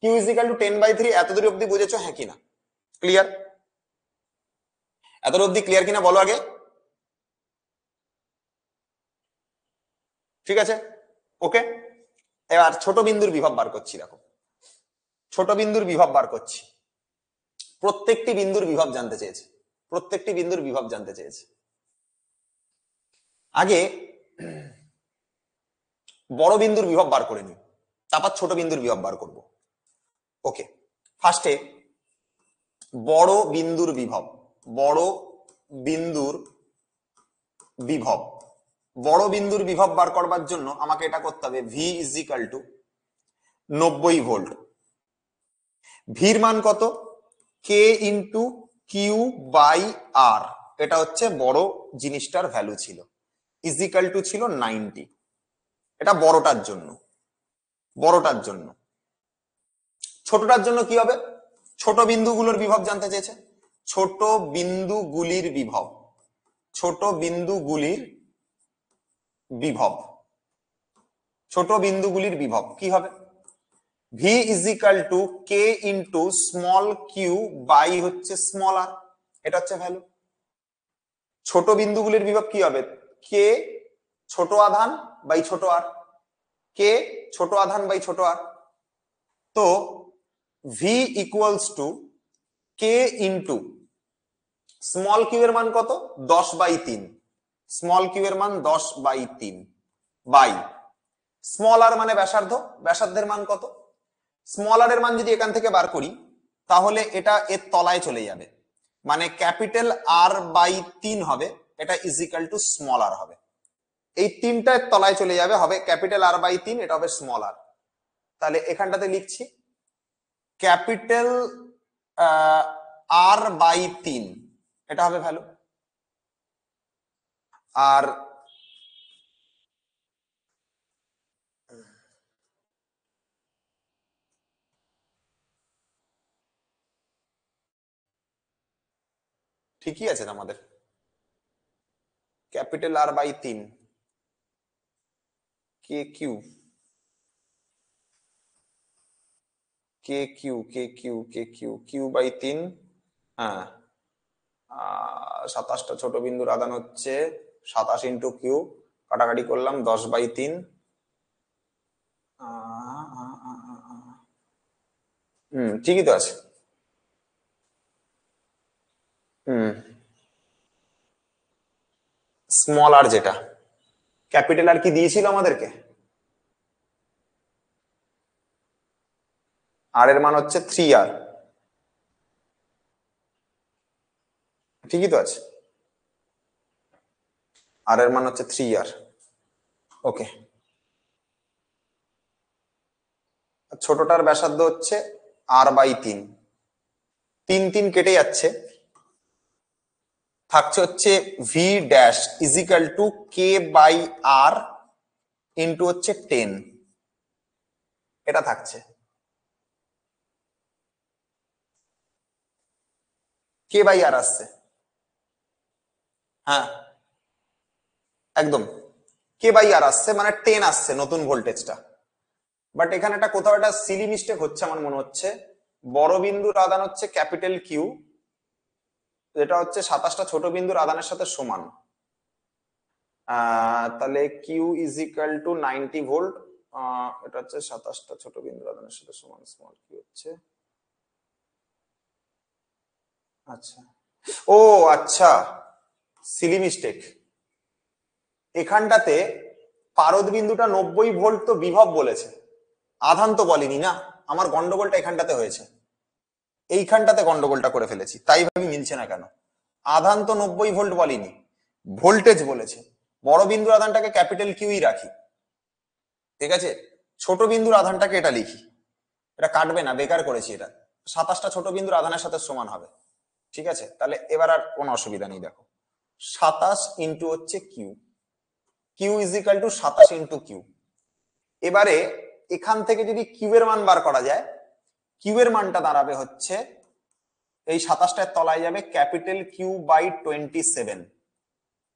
কিউ ইজ ইকাল টু 10/3 এত দূর অবধি বুঝেছো হ্যাঁ কি না? ক্লিয়ার? এত অবধি ক্লিয়ার কিনা বলো আগে। ঠিক আছে, ওকে। এবার ছোট বিন্দুর বিভব বার করছি। দেখো, ছোট বিন্দুর বিভব বার করছি। প্রত্যেকটি বিন্দুর বিভব জানতে চেয়েছে, প্রত্যেকটি বিন্দুর বিভব জানতে চেয়েছে। আগে বড় বিন্দুর বিভব বার করে নিই, তারপর ছোট বিন্দুর বিভব বার করব। ওকে, ফার্স্টে বড় বিন্দুর বিভব, বড় বিন্দুর বিভব, বড় বিন্দুর বিভব বার করবার জন্য আমাকে এটা করতে হবে, V is equal to 90 volt. ভির মান কত? K into Q by R, এটা হচ্ছে বড় জিনিসটার ভ্যালু ছিল, ইজ ইকাল টু ছিল 90। এটা বড়টার জন্য, বড়টার জন্য। ছোটটার জন্য কি হবে? ছোট বিন্দুগুলোর বিভব জানতে চেয়েছে, ছোট বিন্দুগুলির বিভব, ছোট বিন্দুগুলির বিভব, ছোট বিন্দুগুলির বিভব কি হবে? V is equal to K into small Q by হচ্ছে স্মল আর, এটা হচ্ছে ভ্যালু। ছোট বিন্দুগুলির বিভব কি হবে? কে ছোট আধান বাই ছোট আর, কে ছোট আধান বাই ছোট আর। তো V equals to K into small Q এর মান কত? 10/3, স্মল কিউ এর মান 10/3 বাই স্মল আর মানে ব্যাসার্ধ, ব্যাসার্ধের মান কত? স্মল আর এর মান যদি এখান থেকে বার করি তাহলে এটা এর তলায় চলে যাবে, মানে ক্যাপিটাল আর বাই 3 হবে, এটা ইজ ইকাল টু স্মল আর হবে। এই তিনটা তলায় চলে যাবে, হবে ক্যাপিটাল আর বাই 3, এটা হবে স্মল আর। তাহলে এখানটাতে লিখছি ক্যাপিটাল আর বাই 3, এটা হবে ভ্যালু। আর ঠিকই আছে আমাদের, capital R by 3 K Q, K Q K Q K Q Q by 3। হ্যাঁ, 27টা ছোট বিন্দুর আদান হচ্ছে 27 ইন্টু কিউ, কাটাকাটি করলাম 10/3। ঠিকই তো আছে। স্মল আর যেটা, ক্যাপিটাল আর কি দিয়েছিল আমাদেরকে? আর এর মান হচ্ছে 3R, ঠিকই তো আছে, আর এর মান হচ্ছে 3R। ওকে, ছোটটার ব্যাসার্ধ হচ্ছে আর বাই 3, 3 কেটে যাচ্ছে, থাকছে হচ্ছে V dash is equal to K by R into হচ্ছে 10, এটা থাকছে। কে বাই আর আসছে, হ্যাঁ একদম কে বাই আর আসছে, মানে 10 আসছে নতুন ভোল্টেজটা। বাট এখানে একটা কোথাও একটা সিলি মিস্টেক হচ্ছে আমার মনে হচ্ছে। বড় বিন্দুর আদান হচ্ছে ক্যাপিটাল কিউ, যেটা হচ্ছে 27টা ছোট বিন্দুর আদানের সাথে সমান। তাহলে Q is equal to 90 volt, এটা হচ্ছে 27টা ছোট বিন্দুর আদানের সাথে সমান, স্মল কিউ হচ্ছে, আচ্ছা ও আচ্ছা সিলি মিস্টেক। এখানটাতে পারদ বিন্দুটা 90 ভোল্ট তো বিভব বলেছে, আধান তো বলেনি না। আমার গন্ডগোলটা এখানটাতে হয়েছে, এইখানটাতে গন্ডগোলটা করে ফেলেছি, তাই ভাবি মিলছে না কেন। আধান তো 90 ভোল্ট বলেনি, ভোল্টেজ বলেছে। বড় বিন্দুর আধানটাকে ক্যাপিটাল কিউই রাখি, ঠিক আছে, ছোট বিন্দুর আধানটাকে এটা লিখি, এটা কাটবে না, বেকার করেছি এটা, 27টা ছোট বিন্দুর আধানের সাথে সমান হবে। ঠিক আছে, তাহলে এবার আর কোনো অসুবিধা নেই। দেখো 27 ইন্টু হচ্ছে Q, Q is equal to 27 into Q. এবারে এখান থেকে যদি কিউ এর মান বার করা যায়, কিউ এর মানটা দাঁড়াবে হচ্ছে এই 27টার তলায় যাবে ক্যাপিটাল কিউ বাই 27।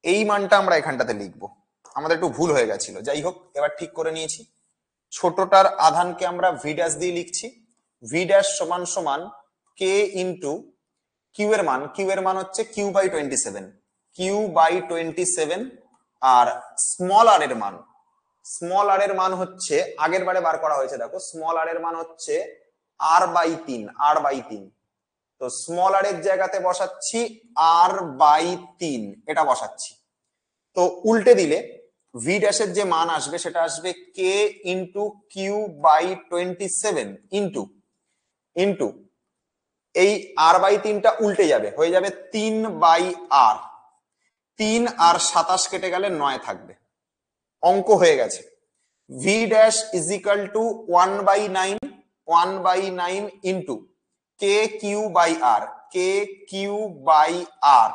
এই মানটা আমরা এখানটাতে লিখবো, আমাদের একটু ভুল হয়ে গেছিল, যাই হোক এবার ঠিক করে নিয়েছি। ছোটটার আধানকে আমরা ভি ড্যাশ দিয়ে লিখছি, ভি ড্যাশ সমান সমান কে ইন্টু কিউ এর মান হচ্ছে কিউ বাই 27, কিউ বাই 27। আর স্মল আর এর মান হচ্ছে আগের বারে বার করা হয়েছে, দেখো স্মল আর এর মান হচ্ছে r/3। তো স্মল আর এর জায়গাতে বসাচ্ছি r/3, এটা বসাচ্ছি। তো উল্টে দিলে ভি ড্যাশের যে মান আসবে সেটা আসবে কে ইন্টু কিউ বাই 27 ইন্টু এই r/3টা উল্টে যাবে, হয়ে যাবে 3/r। 3 আর 27 কেটে গেলে 9 থাকবে, অঙ্ক হয়ে গেছে। V dash is equal to 1/9 into K Q by R.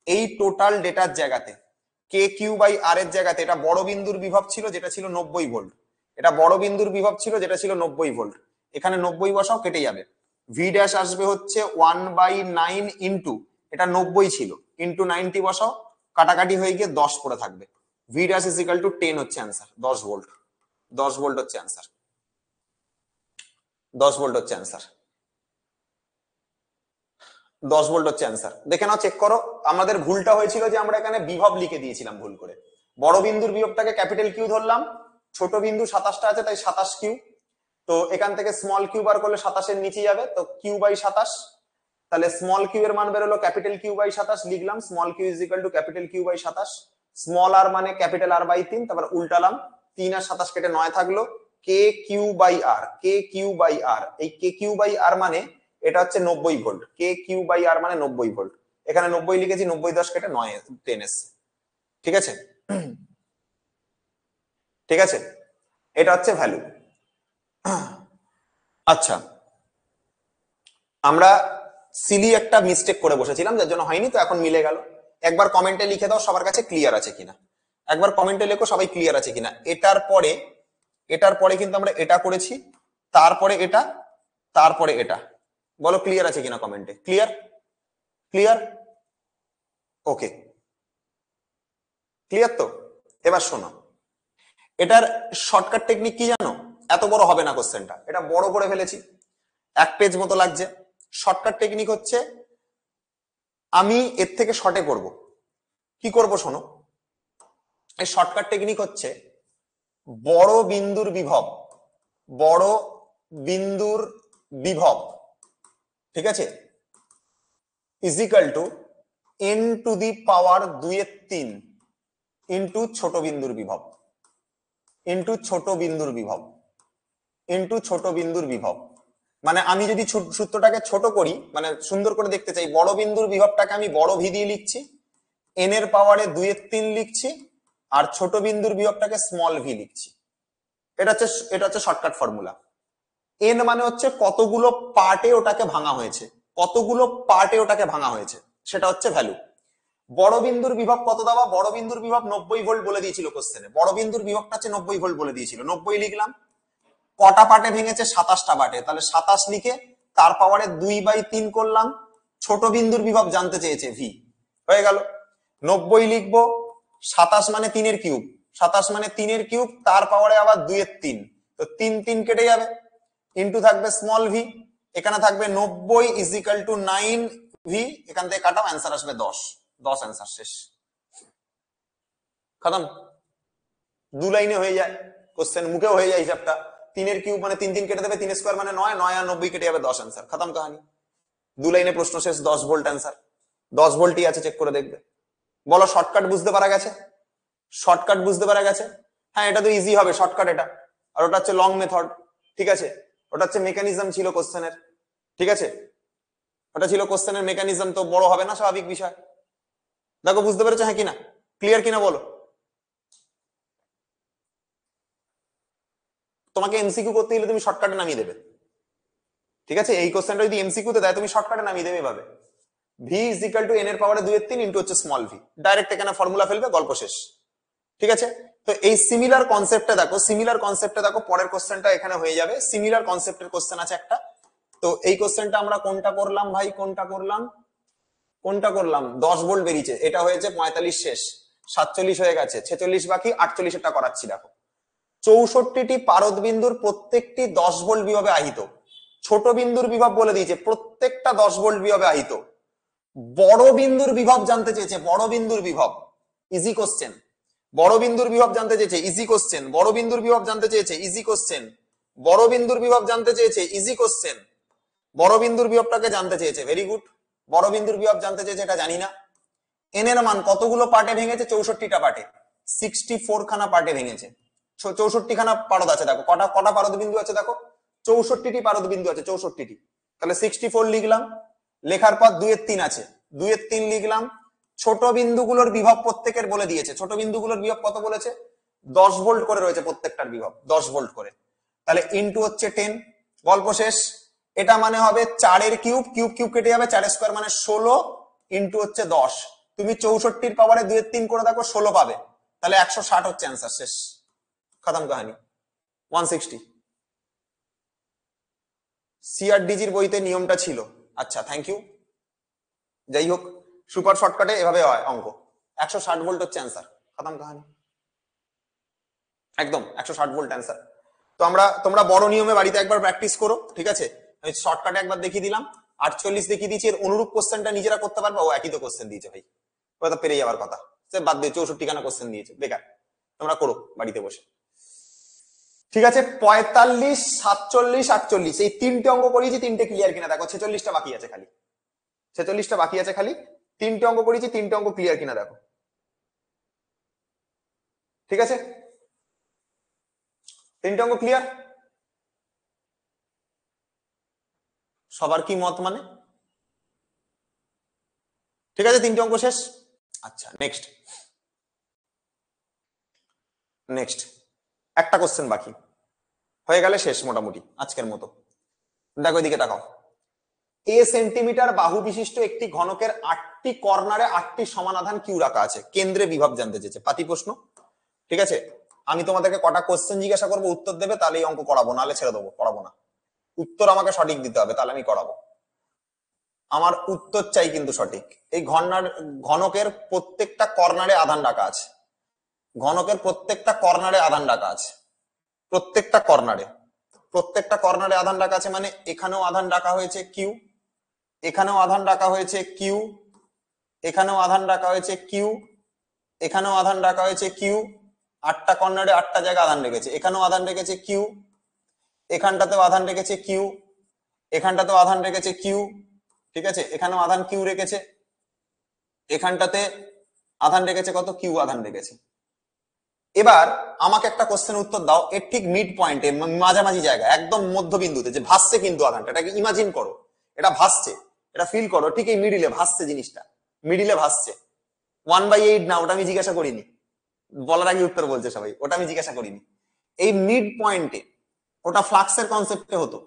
এই টোটাল ডেটার জায়গাতে কে কিউ বাই আর এর জায়গাতে এটা বড় বিন্দুর বিভব ছিল যেটা ছিল 90 ভোল্ট, এটা বড় বিন্দুর বিভব ছিল যেটা ছিল 90 ভোল্ট, এখানে 90 বসাও, কেটে যাবে। ভি ড্যাশ আসবে হচ্ছে 1/9 ইন্টু এটা 90 ছিল ইন্টু 90 বসাও, কাটাকাটি হয়ে গিয়ে 10 পড়ে থাকবে। V dash is equal two 10 হচ্ছে অ্যান্সার, 10 ভোল্ট। 10 ভোল্ট হচ্ছে অ্যান্সার, 10 ভোল্ট হচ্ছে অ্যান্সার, 10 ভোল্ট হচ্ছে অ্যান্সার। দেখে নাও, চেক করো। আমাদের ভুলটা হয়েছিল যে আমরা এখানে বিভব লিখে দিয়েছিলাম ভুল করে। বড় বিন্দুর বিভবটাকে ক্যাপিটাল কিউ ধরলাম, ছোট বিন্দু 27টা আছে তাই 27 কিউ। তো এখান থেকে স্মল কিউ বার করলে 27 এর নিচে যাবে, তো কিউ বাই 27। তাহলে স্মল কিউ এর মান বেরোলো ক্যাপিটাল কিউ বাই 27, লিখলাম small Q is equal to capital Q by 27। Small R মানে ক্যাপিটাল r/3, তারপর উল্টালাম, 3 আর 27 কেটে 9 থাকলো, কে কিউ বাই আর। এই কে কিউ বাই আর মানে এটা হচ্ছে 90 ভোল্ট, কে কিউ বাই আর মানে 90 ভোল্ট। এখানে 90 লিখেছি, 90 10 কেটে 9 10 এসছে। ঠিক আছে, ঠিক আছে, এটা হচ্ছে ভ্যালু। আচ্ছা, আমরা সিলি একটা মিস্টেক করে বসেছিলাম যার জন্য হয়নি, তো এখন মিলে গেল। একবার কমেন্টে লিখে দাও সবার কাছে ক্লিয়ার আছে কিনা, একবার কমেন্টে লেখো সবাই ক্লিয়ার আছে কিনা। এটার পরে কিন্তু আমরা এটা করেছি, তারপরে এটা, তারপরে এটা। বলো ক্লিয়ার আছে কিনা কমেন্টে। ক্লিয়ার? ক্লিয়ার? ওকে, ক্লিয়ার তো। এবার শোনো, এটার শর্টকাট টেকনিক কি জানো? এত বড় হবে না কোশ্চেনটা, এটা বড় করে ফেলেছি, 1 পেজ মতো লাগছে। শর্টকাট টেকনিক হচ্ছে আমি এর থেকে শর্টে করব। কি করব শোনো, এই শর্টকাট টেকনিক হচ্ছে বড় বিন্দুর বিভব, ঠিক আছে, is equal two n to the power 2/3 into ছোট বিন্দুর বিভব, মানে আমি যদি সূত্রটাকে ছোট করি, মানে সুন্দর করে দেখতে চাই, বড় বিন্দুর বিভবটাকে আমি বড় ভি দিয়ে লিখছি, n এর পাওয়ারে 2/3 লিখছি, আর ছোট বিন্দুর বিভবটাকে স্মল ভি লিখছি। এটা হচ্ছে শর্টকাট ফর্মুলা। n মানে হচ্ছে কতগুলো পার্টে ওটাকে ভাঙা হয়েছে, সেটা হচ্ছে ভ্যালু। বড় বিন্দুর বিভব কত দেওয়া? বড় বিন্দুর বিভব 90 ভোল্ট বলে দিয়েছিল কোশ্চেনে, বড় বিন্দুর বিভবটা হচ্ছে 90 ভোল্ট বলে দিয়েছিল, 90 লিখলাম। কটা পার্টে ভেঙেছে? 27টা পার্টে, তাহলে 27 লিখে তার পাওয়ারে 2/3 করলাম। ছোট বিন্দুর বিভব জানতে চেয়েছে ভি, হয়ে গেল। 90 লিখবো, 27 মানে 3 এর কিউব, 27 মানে 3 এর কিউব, তার পাওয়ারে আবার 2/3, তো 3 কেটে যাবে, ইন্টু থাকবে স্মল ভি, এখানে থাকবে 90 ইজ ইকাল টু 9 ভি, এখান থেকে কাটাও, অ্যান্সার আসবে 10। অ্যান্সার শেষ, খতম। 2 লাইনে হয়ে যায় কোশ্চেন, মুখেও হয়ে যায় হিসাবটা। 3 এর কিউব মানে 3 কেটে দেবে, 3 স্কোয়ার মানে 9, 9 আর 90 কেটে যাবে 10, অ্যান্সার খতম কাহিনী। 2 লাইনে প্রশ্ন শেষ, 10 ভোল্ট অ্যান্সার। 10 ভোল্টই আছে, চেক করে দেখবে। বলো শর্টকাট বুঝতে পারা গেছে? শর্টকাট বুঝতে পারা গেছে? হ্যাঁ, এটা তো ইজি হবে শর্টকাট এটা, আর ওটা হচ্ছে লং মেথড, ঠিক আছে। ওটা হচ্ছে মেকানিজম ছিল কোশ্চেনের, ঠিক আছে, ওটা ছিল কোশ্চেনের মেকানিজম, তো বড় হবে না, স্বাভাবিক বিষয়। দেখো বুঝতে পেরেছো হ্যাঁ কিনা, ক্লিয়ার কিনা বলো। তোমাকে এমসিকিউ করতে গেলে তুমি শর্টকাটে নামিয়ে দেবে, ঠিক আছে। এই কোশ্চেনটা যদি এমসিকিউ তে দেয় তুমি শর্টকাটে নামিয়ে দেবে এভাবে, V is equal two n এর পাওয়ারে 2/3 ইন্টু হচ্ছে স্মল ভি, ডাইরেক্ট এখানে ফর্মুলা ফেলবে, গল্প শেষ, ঠিক আছে। তো এই সিমিলার কনসেপ্টটা দেখো, পরের কোশ্চেনটা এখানে হয়ে যাবে। সিমিলার কনসেপ্টের কোশ্চেন আছে একটা, তো এই কোশ্চেনটা আমরা কোনটা করলাম ভাই, কোনটা করলাম 10 ভোল্ট বেরিয়েছে, এটা হয়েছে 45 শেষ, 47 হয়ে গেছে, 46 বাকি, 48 টা করাচ্ছি। দেখো 64টি পারদ বিন্দুর প্রত্যেকটি 10 ভোল্ট বিভবে আহিত। ছোট বিন্দুর বিভব বলে দিয়েছে, প্রত্যেকটা 10 ভোল্ট বিভবে আহিত। বড় বিন্দুর বিভব জানতে চেয়েছে, বড় বিন্দুর বিভব, ইজি কোশ্চেন। বড় বিন্দুর বিভব জানতে চেয়েছে, ইজি কোশ্চেন। বড় বিন্দুর বিভব জানতে চেয়েছে, ইজি কোশ্চেন। বড় বিন্দুর বিভব জানতে চেয়েছে, ইজি কোশ্চেন। বড় বিন্দুর বিভবটাকে জানতে চেয়েছে, ভেরি গুড। বড় বিন্দুর বিভব জানতে চেয়েছে, এটা জানি না। এন এর মান কতগুলো পার্টে ভেঙেছে, 64টা পার্টে, 64 খানা পার্টে ভেঙেছে। 64 খানা পারদ আছে, দেখো কটা কটা পারদ বিন্দু আছে, দেখো 64টি পারদ বিন্দু আছে, 64টি। তাহলে 64 লিখলাম, লেখার পর 2 এর 3 আছে, 2 এর 3 লিখলাম। ছোট বিন্দুগুলোর বিভব প্রত্যেকের বলে দিয়েছে, ছোট বিন্দুগুলোর বিভব কত বলেছে, 10 ভোল্ট করে রয়েছে প্রত্যেকটার বিভব, 10 ভোল্ট করে। তাহলে ইনটু হচ্ছে 10, গল্প শেষ। এটা মানে হবে 4 এর কিউব, কিউব কিউব কেটে যাবে, 4 স্কয়ার মানে 16, ইনটু হচ্ছে 10। তুমি 64 পাওয়ারে 2 এর 3 করে দেখো, 16 পাবে। তাহলে 160 হচ্ছে অ্যান্সার, শেষ, খতম কাহিনী। 160। সিআরডিজির বইতে নিয়মটা ছিল। আচ্ছা, থ্যাংক ইউ। যাই হোক, সুপার শর্টকাটে এভাবে হয় অঙ্ক। 160 ভোল্ট হচ্ছে অ্যান্সার, খতম কাহিনী, একদম 160 ভোল্ট অ্যান্সার। তো তোমরা বড় নিয়মে বাড়িতে একবার প্র্যাকটিস করো, ঠিক আছে। আমি শর্টকাটে একবার দেখিয়ে দিলাম, 48 দেখিয়ে দিয়েছি। এর অনুরূপ কোশ্চেনটা নিজেরা করতে পারবে, ও একই তো কোশ্চেন দিয়েছে ভাই, ওটা পেরে যাওয়ার কথা। সে বাদ দিয়ে 64 খানা কোশ্চেন দিয়েছে, বেকার। তোমরা করো বাড়িতে বসে, ঠিক আছে। 45, 47, 48 এই 3টে অঙ্ক করিয়েছি, 3টে ক্লিয়ার কিনা দেখো। 46টা বাকি আছে খালি, 46টা বাকি আছে খালি। 3টে অঙ্ক করিয়েছি, 3টে অঙ্ক ক্লিয়ার কিনা দেখো, ঠিক আছে। 3টে অঙ্ক ক্লিয়ার। সবার কি মত মানে, ঠিক আছে, 3টে অঙ্ক শেষ। আচ্ছা, নেক্সট একটা কোশ্চেন বাকি, হয়ে গেলে শেষ মোটামুটি আজকের মতো। দেখো এদিকে তাকাও। এ সেন্টিমিটার বাহু বিশিষ্ট একটি ঘনকের 8টি কর্নারে 8টি সমানাধান কিউ রাখা আছে, কেন্দ্রে বিভব জানতে চেয়েছে, পাতি প্রশ্ন, ঠিক আছে। আমি তোমাদেরকে কটা কোশ্চেন জিজ্ঞাসা করবো, উত্তর দেবে, তাহলে এই অঙ্ক করাবো, নাহলে ছেড়ে দেবো, করাবো না। উত্তর আমাকে সঠিক দিতে হবে, তাহলে আমি করাবো। আমার উত্তর চাই কিন্তু সঠিক। এই ঘনকের প্রত্যেকটা কর্নারে আধান রাখা আছে, ঘনকের প্রত্যেকটা কর্নারে আধান রাখা আছে, প্রত্যেকটা কর্নারে আধান রাখা আছে, মানে এখানেও আধান রাখা হয়েছে কিউ, এখানেও আধান রাখা হয়েছে কিউ, এখানেও আধান রাখা হয়েছে কিউ, এখানেও আধান রাখা হয়েছে কিউ। 8টা কর্নারে 8টা জায়গা আধান রেখেছে, এখানেও আধান রেখেছে কিউ, এখানটাতেও আধান রেখেছে কিউ, এখানটাতেও আধান রেখেছে কিউ, ঠিক আছে। এখানেও আধান কিউ রেখেছে, এখানটাতে আধান রেখেছে কত, কিউ আধান রেখেছে। এবার আমাকে একটা কোশ্চেন উত্তর দাও, এর ঠিক মিড পয়েন্টে, মাঝামাঝি জায়গা, একদম মধ্যবিন্দুতে, যে ভাসছে কিন্তু আধানটা, এটাকে ইমাজিন করো, এটা ভাসছে, এটা ফিল করো, ঠিক এই মিডিলে ভাসছে জিনিসটা, মিডিলে ভাসছে। 1/8 না, ওটা আমি জিজ্ঞাসা করিনি, বলার আগে উত্তর বলছে সবাই, ওটা আমি জিজ্ঞাসা করিনি। এই মিড পয়েন্টে, ওটা ফ্লাক্সের কনসেপ্টে হতো,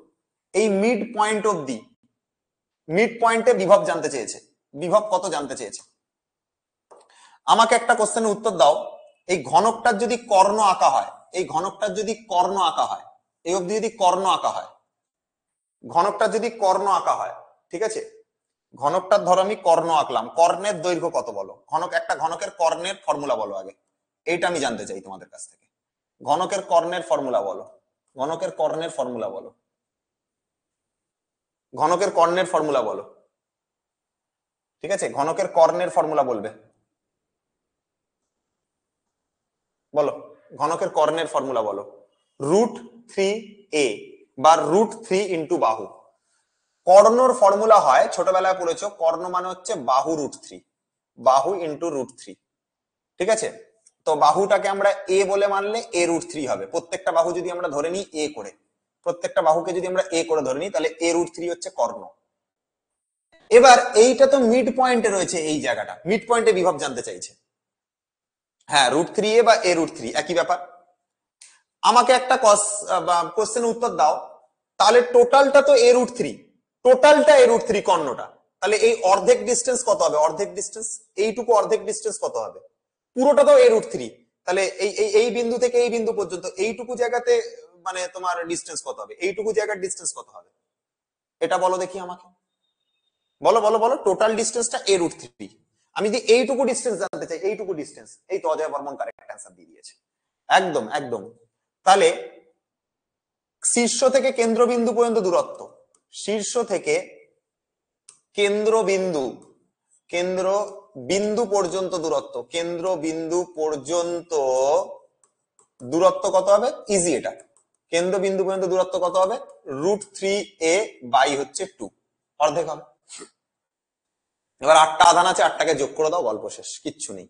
এই মিড পয়েন্ট অব্দি, মিড পয়েন্টে বিভব জানতে চেয়েছে, বিভব কত জানতে চেয়েছে। আমাকে একটা কোশ্চেনের উত্তর দাও, এই ঘনকটার যদি কর্ণ আঁকা হয়, এই ঘনকটার যদি কর্ণ আঁকা হয়, এই অবধি যদি কর্ণ আঁকা হয়, ঘনকটার যদি কর্ণ আঁকা হয়, ঠিক আছে, ঘনকটার ধরো আমি কর্ণ আঁকলাম, কর্ণের দৈর্ঘ্য কত বলো, একটা ঘনকের কর্ণের ফর্মুলা বলো আগে, এইটা আমি জানতে চাই তোমাদের কাছ থেকে। ঘনকের কর্ণের ফর্মুলা বলো, ঘনকের কর্ণের ফর্মুলা বলো, ঘনকের কর্ণের ফর্মুলা বলো, ঠিক আছে, ঘনকের কর্ণের ফর্মুলা বলবে, বলো, ঘনকের কর্ণের ফর্মুলা বলো। √3a বা √3 ইন্টু বাহু। কর্ণর ফর্মুলা হয়, ছোটবেলায় পড়েছো, কর্ণ মানে হচ্ছে বাহু √3, বাহু ইন্টু √3, ঠিক আছে। তো বাহুটাকে আমরা এ বলে মানলে a √3 হবে, প্রত্যেকটা বাহু যদি আমরা ধরে নিই এ করে, প্রত্যেকটা বাহুকে যদি আমরা এ করে ধরে নিই, তাহলে a √3 হচ্ছে কর্ণ। এবার এইটা তো মিড পয়েন্টে রয়েছে, এই জায়গাটা মিড পয়েন্টে বিভব জানতে চাইছে, হ্যাঁ, √3a বা a √3 একই ব্যাপার। আমাকে একটা কোশ্চেন উত্তর দাও, তাহলে টোটালটা তো a √3, টোটালটা a √3 কর্ণটা, তাহলে এই অর্ধেক ডিস্টেন্স কত হবে, অর্ধেক ডিস্টেন্স, এইটুকু অর্ধেক ডিস্টেন্স কত হবে, পুরোটা তো a √3, তাহলে এই বিন্দু থেকে এই বিন্দু পর্যন্ত এইটুকু জায়গাতে মানে তোমার ডিস্টেন্স কত হবে, এইটুকু জায়গার ডিস্টেন্স কত হবে, এটা বলো দেখি আমাকে, বলো বলো বলো। টোটাল ডিস্টেন্সটা a √3। আমি যদি এইটুকু ডিস্টেন্স জানতে চাই, এইটুকু ডিস্টেন্স, এই তো অজয় বর্মন কারেক্ট অ্যান্সার দিয়ে দিয়েছে। একদম একদম। তাহলে শীর্ষ থেকে কেন্দ্রবিন্দু পর্যন্ত দূরত্ব, শীর্ষ থেকে কেন্দ্রবিন্দু পর্যন্ত দূরত্ব, কেন্দ্রবিন্দু পর্যন্ত দূরত্ব কত হবে? ইজি এটা। কেন্দ্রবিন্দু পর্যন্ত দূরত্ব কত হবে? √3a বাই হচ্ছে 2, অর্ধেক হবে। এবার 8টা আধান আছে, 8টাকে যোগ করে দাও, গল্প শেষ, কিচ্ছু নেই।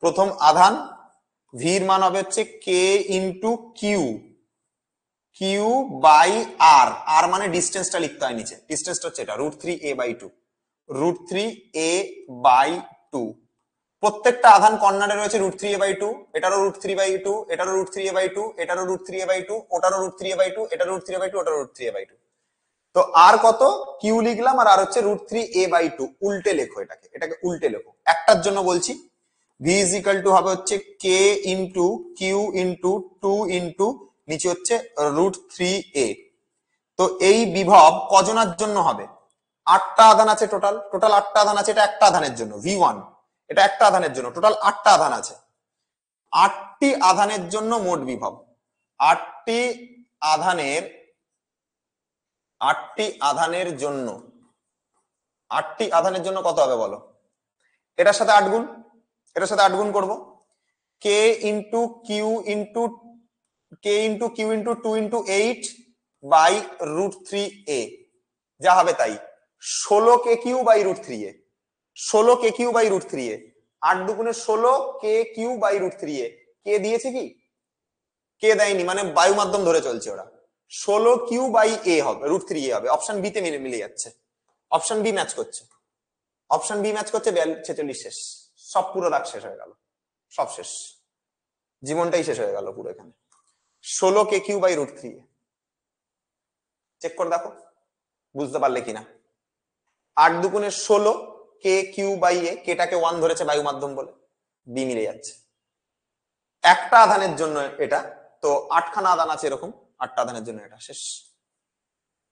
প্রথম আধান ভির মান হবে হচ্ছে কে ইন্টু কিউ বাই আর। আর মানে ডিস্টেন্সটা লিখতে হয় নিচে, ডিস্টেন্সটা হচ্ছে এটা √3a বাই 2, √3a বাই 2। প্রত্যেকটা আধান কর্নারে রয়েছে √3a বাই 2, এটারও √3 বাই 2, এটারও √3a বাই 2, এটারও √3a বাই 2, ওটারও √3a বাই 2, এটারও √3a বাই 2, ওটারও √3a বাই 2। তো আর কত? কিউ লিখলাম, আর হচ্ছে √3a বাই 2। উল্টে লেখো এটাকে, এটাকে উল্টে লেখো। একটার জন্য বলছি v ইজ ইকুয়াল টু হবে হচ্ছে কে ইন্টু কিউ ইন্টু 2 ইন্টু নিচে হচ্ছে √3a। তো এই বিভব কজনের জন্য হবে? 8টা আধান আছে, টোটাল 8টা আধান আছে। এটা একটা আধানের জন্য v1, এটা একটা আধানের জন্য, টোটাল 8টা আধান আছে। 8টি আধানের জন্য মোট বিভব, 8টি আধানের জন্য কত হবে বলো? এটার সাথে 8 গুণ, এটার সাথে 8 গুণ করবো। K into Q into 2 into 8 by √3a, যা হবে তাই। 16 K Q by √3a, 16 K Q by √3a। 8 দুগুণে 16 কে কিউ বাই √3a। কে দিয়েছে কি? কে দেয়নি, মানে বায়ু মাধ্যম ধরে চলছে ওরা। 16 কিউ বাই a হবে, √3a হবে। অপশন বি তে মিলে যাচ্ছে, অপশন বি ম্যাচ করছে, অপশন বি ম্যাচ করছে। 46 শেষ, সব পুরো দাগ শেষ হয়ে গেল, সব শেষ, জীবনটাই শেষ হয়ে গেল পুরো এখানে। 16 K Q by √3a, check করে দেখো বুঝতে পারলে কিনা। 8 দুগুণে 16 কে কিউ বাই এ, কেটাকে 1 ধরেছে বায়ু মাধ্যম বলে, বি মিলে যাচ্ছে। একটা আধানের জন্য এটা, তো 8খানা আধান আছে এরকম, 8টা আধানের জন্য এটা শেষ।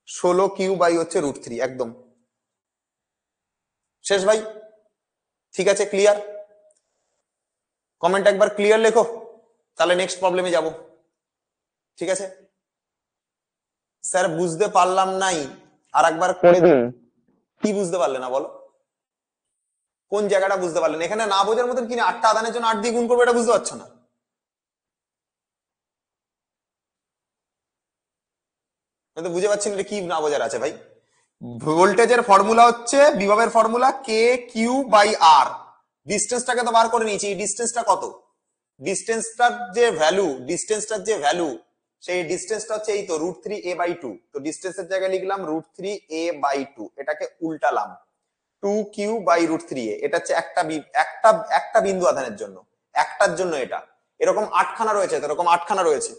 16 কিউ বাই হচ্ছে √3, একদম শেষ ভাই। ঠিক আছে, ক্লিয়ার? কমেন্ট একবার ক্লিয়ার লেখো, তাহলে নেক্সট প্রবলেমে যাব। ঠিক আছে স্যার, বুঝতে পারলাম নাই, আর একবার করে দিন। কি বুঝতে পারলে না বলো? কোন জায়গাটা বুঝতে পারলেন? এখানে না বোঝার মতন কিনা 8টা আধানের জন্য 8 দিয়ে গুণ করবো, এটা বুঝতে পারছো না? আমি তো বুঝে পাচ্ছি না কি না বোঝার আছে ভাই। ভোল্টেজের ফর্মুলা হচ্ছে, বিভবের ফর্মুলা কে কিউ বাই আর। ডিস্টেন্সটাকে তো বার করে নিয়েছি, এই ডিস্টেন্সটা কত? ডিস্টেন্সটার যে ভ্যালু সেই ডিস্টেন্সটা হচ্ছে এই তো √3a বাই 2। তো ডিস্টেন্সের জায়গায় লিখলাম √3a বাই 2, এটাকে উল্টালাম 2 কিউ বাই √3a। এটা হচ্ছে একটা বিন্দু আধানের জন্য, একটার জন্য এটা। এরকম 8খানা রয়েছে, এরকম 8খানা রয়েছে,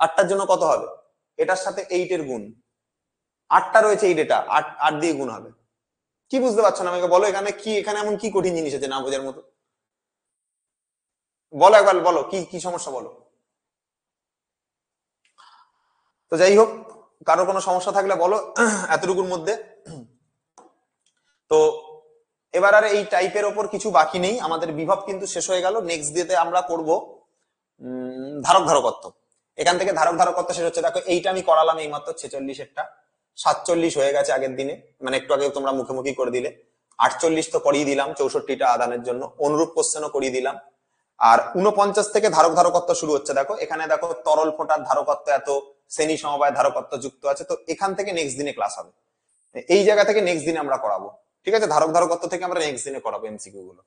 8টার জন্য কত হবে? এটার সাথে 8 এর গুণ। 8টা রয়েছে, এই ডেটা 8 দিয়ে গুণ হবে। কি বুঝতে পারছো না আমাকে বলো? এখানে কি, এখানে এমন কি কঠিন জিনিস আছে না বোঝার মতো? বলো একবার, বলো কি কি সমস্যা বলো। তো যাই হোক, কারো কোনো সমস্যা থাকলে বলো এতটুকুর মধ্যে। তো এবার আর এই টাইপের ওপর কিছু বাকি নেই, আমাদের বিভব কিন্তু শেষ হয়ে গেল। নেক্সট ডেতে আমরা করব ধারক ধারকত্ব। এখান থেকে ধারক ধারকত্ব শেষ হচ্ছে। দেখো এইটা আমি করালাম এইমাত্র 46-এরটা, 47 হয়ে গেছে আগের দিনে, মানে একটু আগে তোমরা মুখোমুখি করে দিলে। 48 তো করিয়ে দিলাম 64টা আদানের জন্য, অনুরূপ কোশ্চেনও করিয়ে দিলাম। আর 49 থেকে ধারক ধারকত্ব শুরু হচ্ছে। দেখো এখানে দেখো তরল ফোঁটার ধারকত্ব এত, শ্রেণী সমবায় ধারকত্ব যুক্ত আছে। তো এখান থেকে নেক্সট দিনে ক্লাস হবে, এই জায়গা থেকে নেক্সট দিনে আমরা করাবো। ঠিক আছে, ধারক ধারকত্ব থেকে আমরা নেক্সট দিনে করাবো এমসিকিউ গুলো।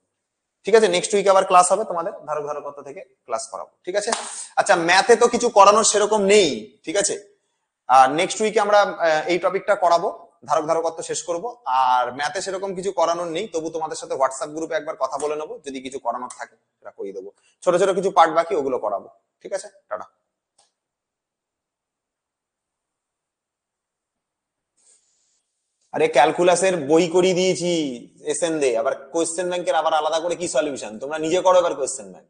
ঠিক আছে, নেক্সট উইকে আবার ক্লাস হবে তোমাদের, ধারক ধারকত্ব থেকে ক্লাস করাবো। ঠিক আছে, আচ্ছা ম্যাথে তো কিছু করানোর সেরকম নেই। ঠিক আছে, আর নেক্সট উইকে আমরা এই টপিকটা করাবো, ধারক ধারকত্ব শেষ করব। আর ম্যাথে সেরকম কিছু করানোর নেই, তবু তোমাদের সাথে হোয়াটসঅ্যাপ গ্রুপে একবার কথা বলে নেবো, যদি কিছু করানোর থাকে সেটা করিয়ে দেবো। ছোট ছোট কিছু পার্ট বাকি, ওগুলো করাবো। ঠিক আছে, টাটা। আরে ক্যালকুলাসের বই করিয়ে দিয়েছি এসএন দে, আবার কোয়েশ্চেন ব্যাংকের আবার আলাদা করে কি সলিউশন? তোমরা নিজে করো এবার কোয়েশ্চেন ব্যাংক।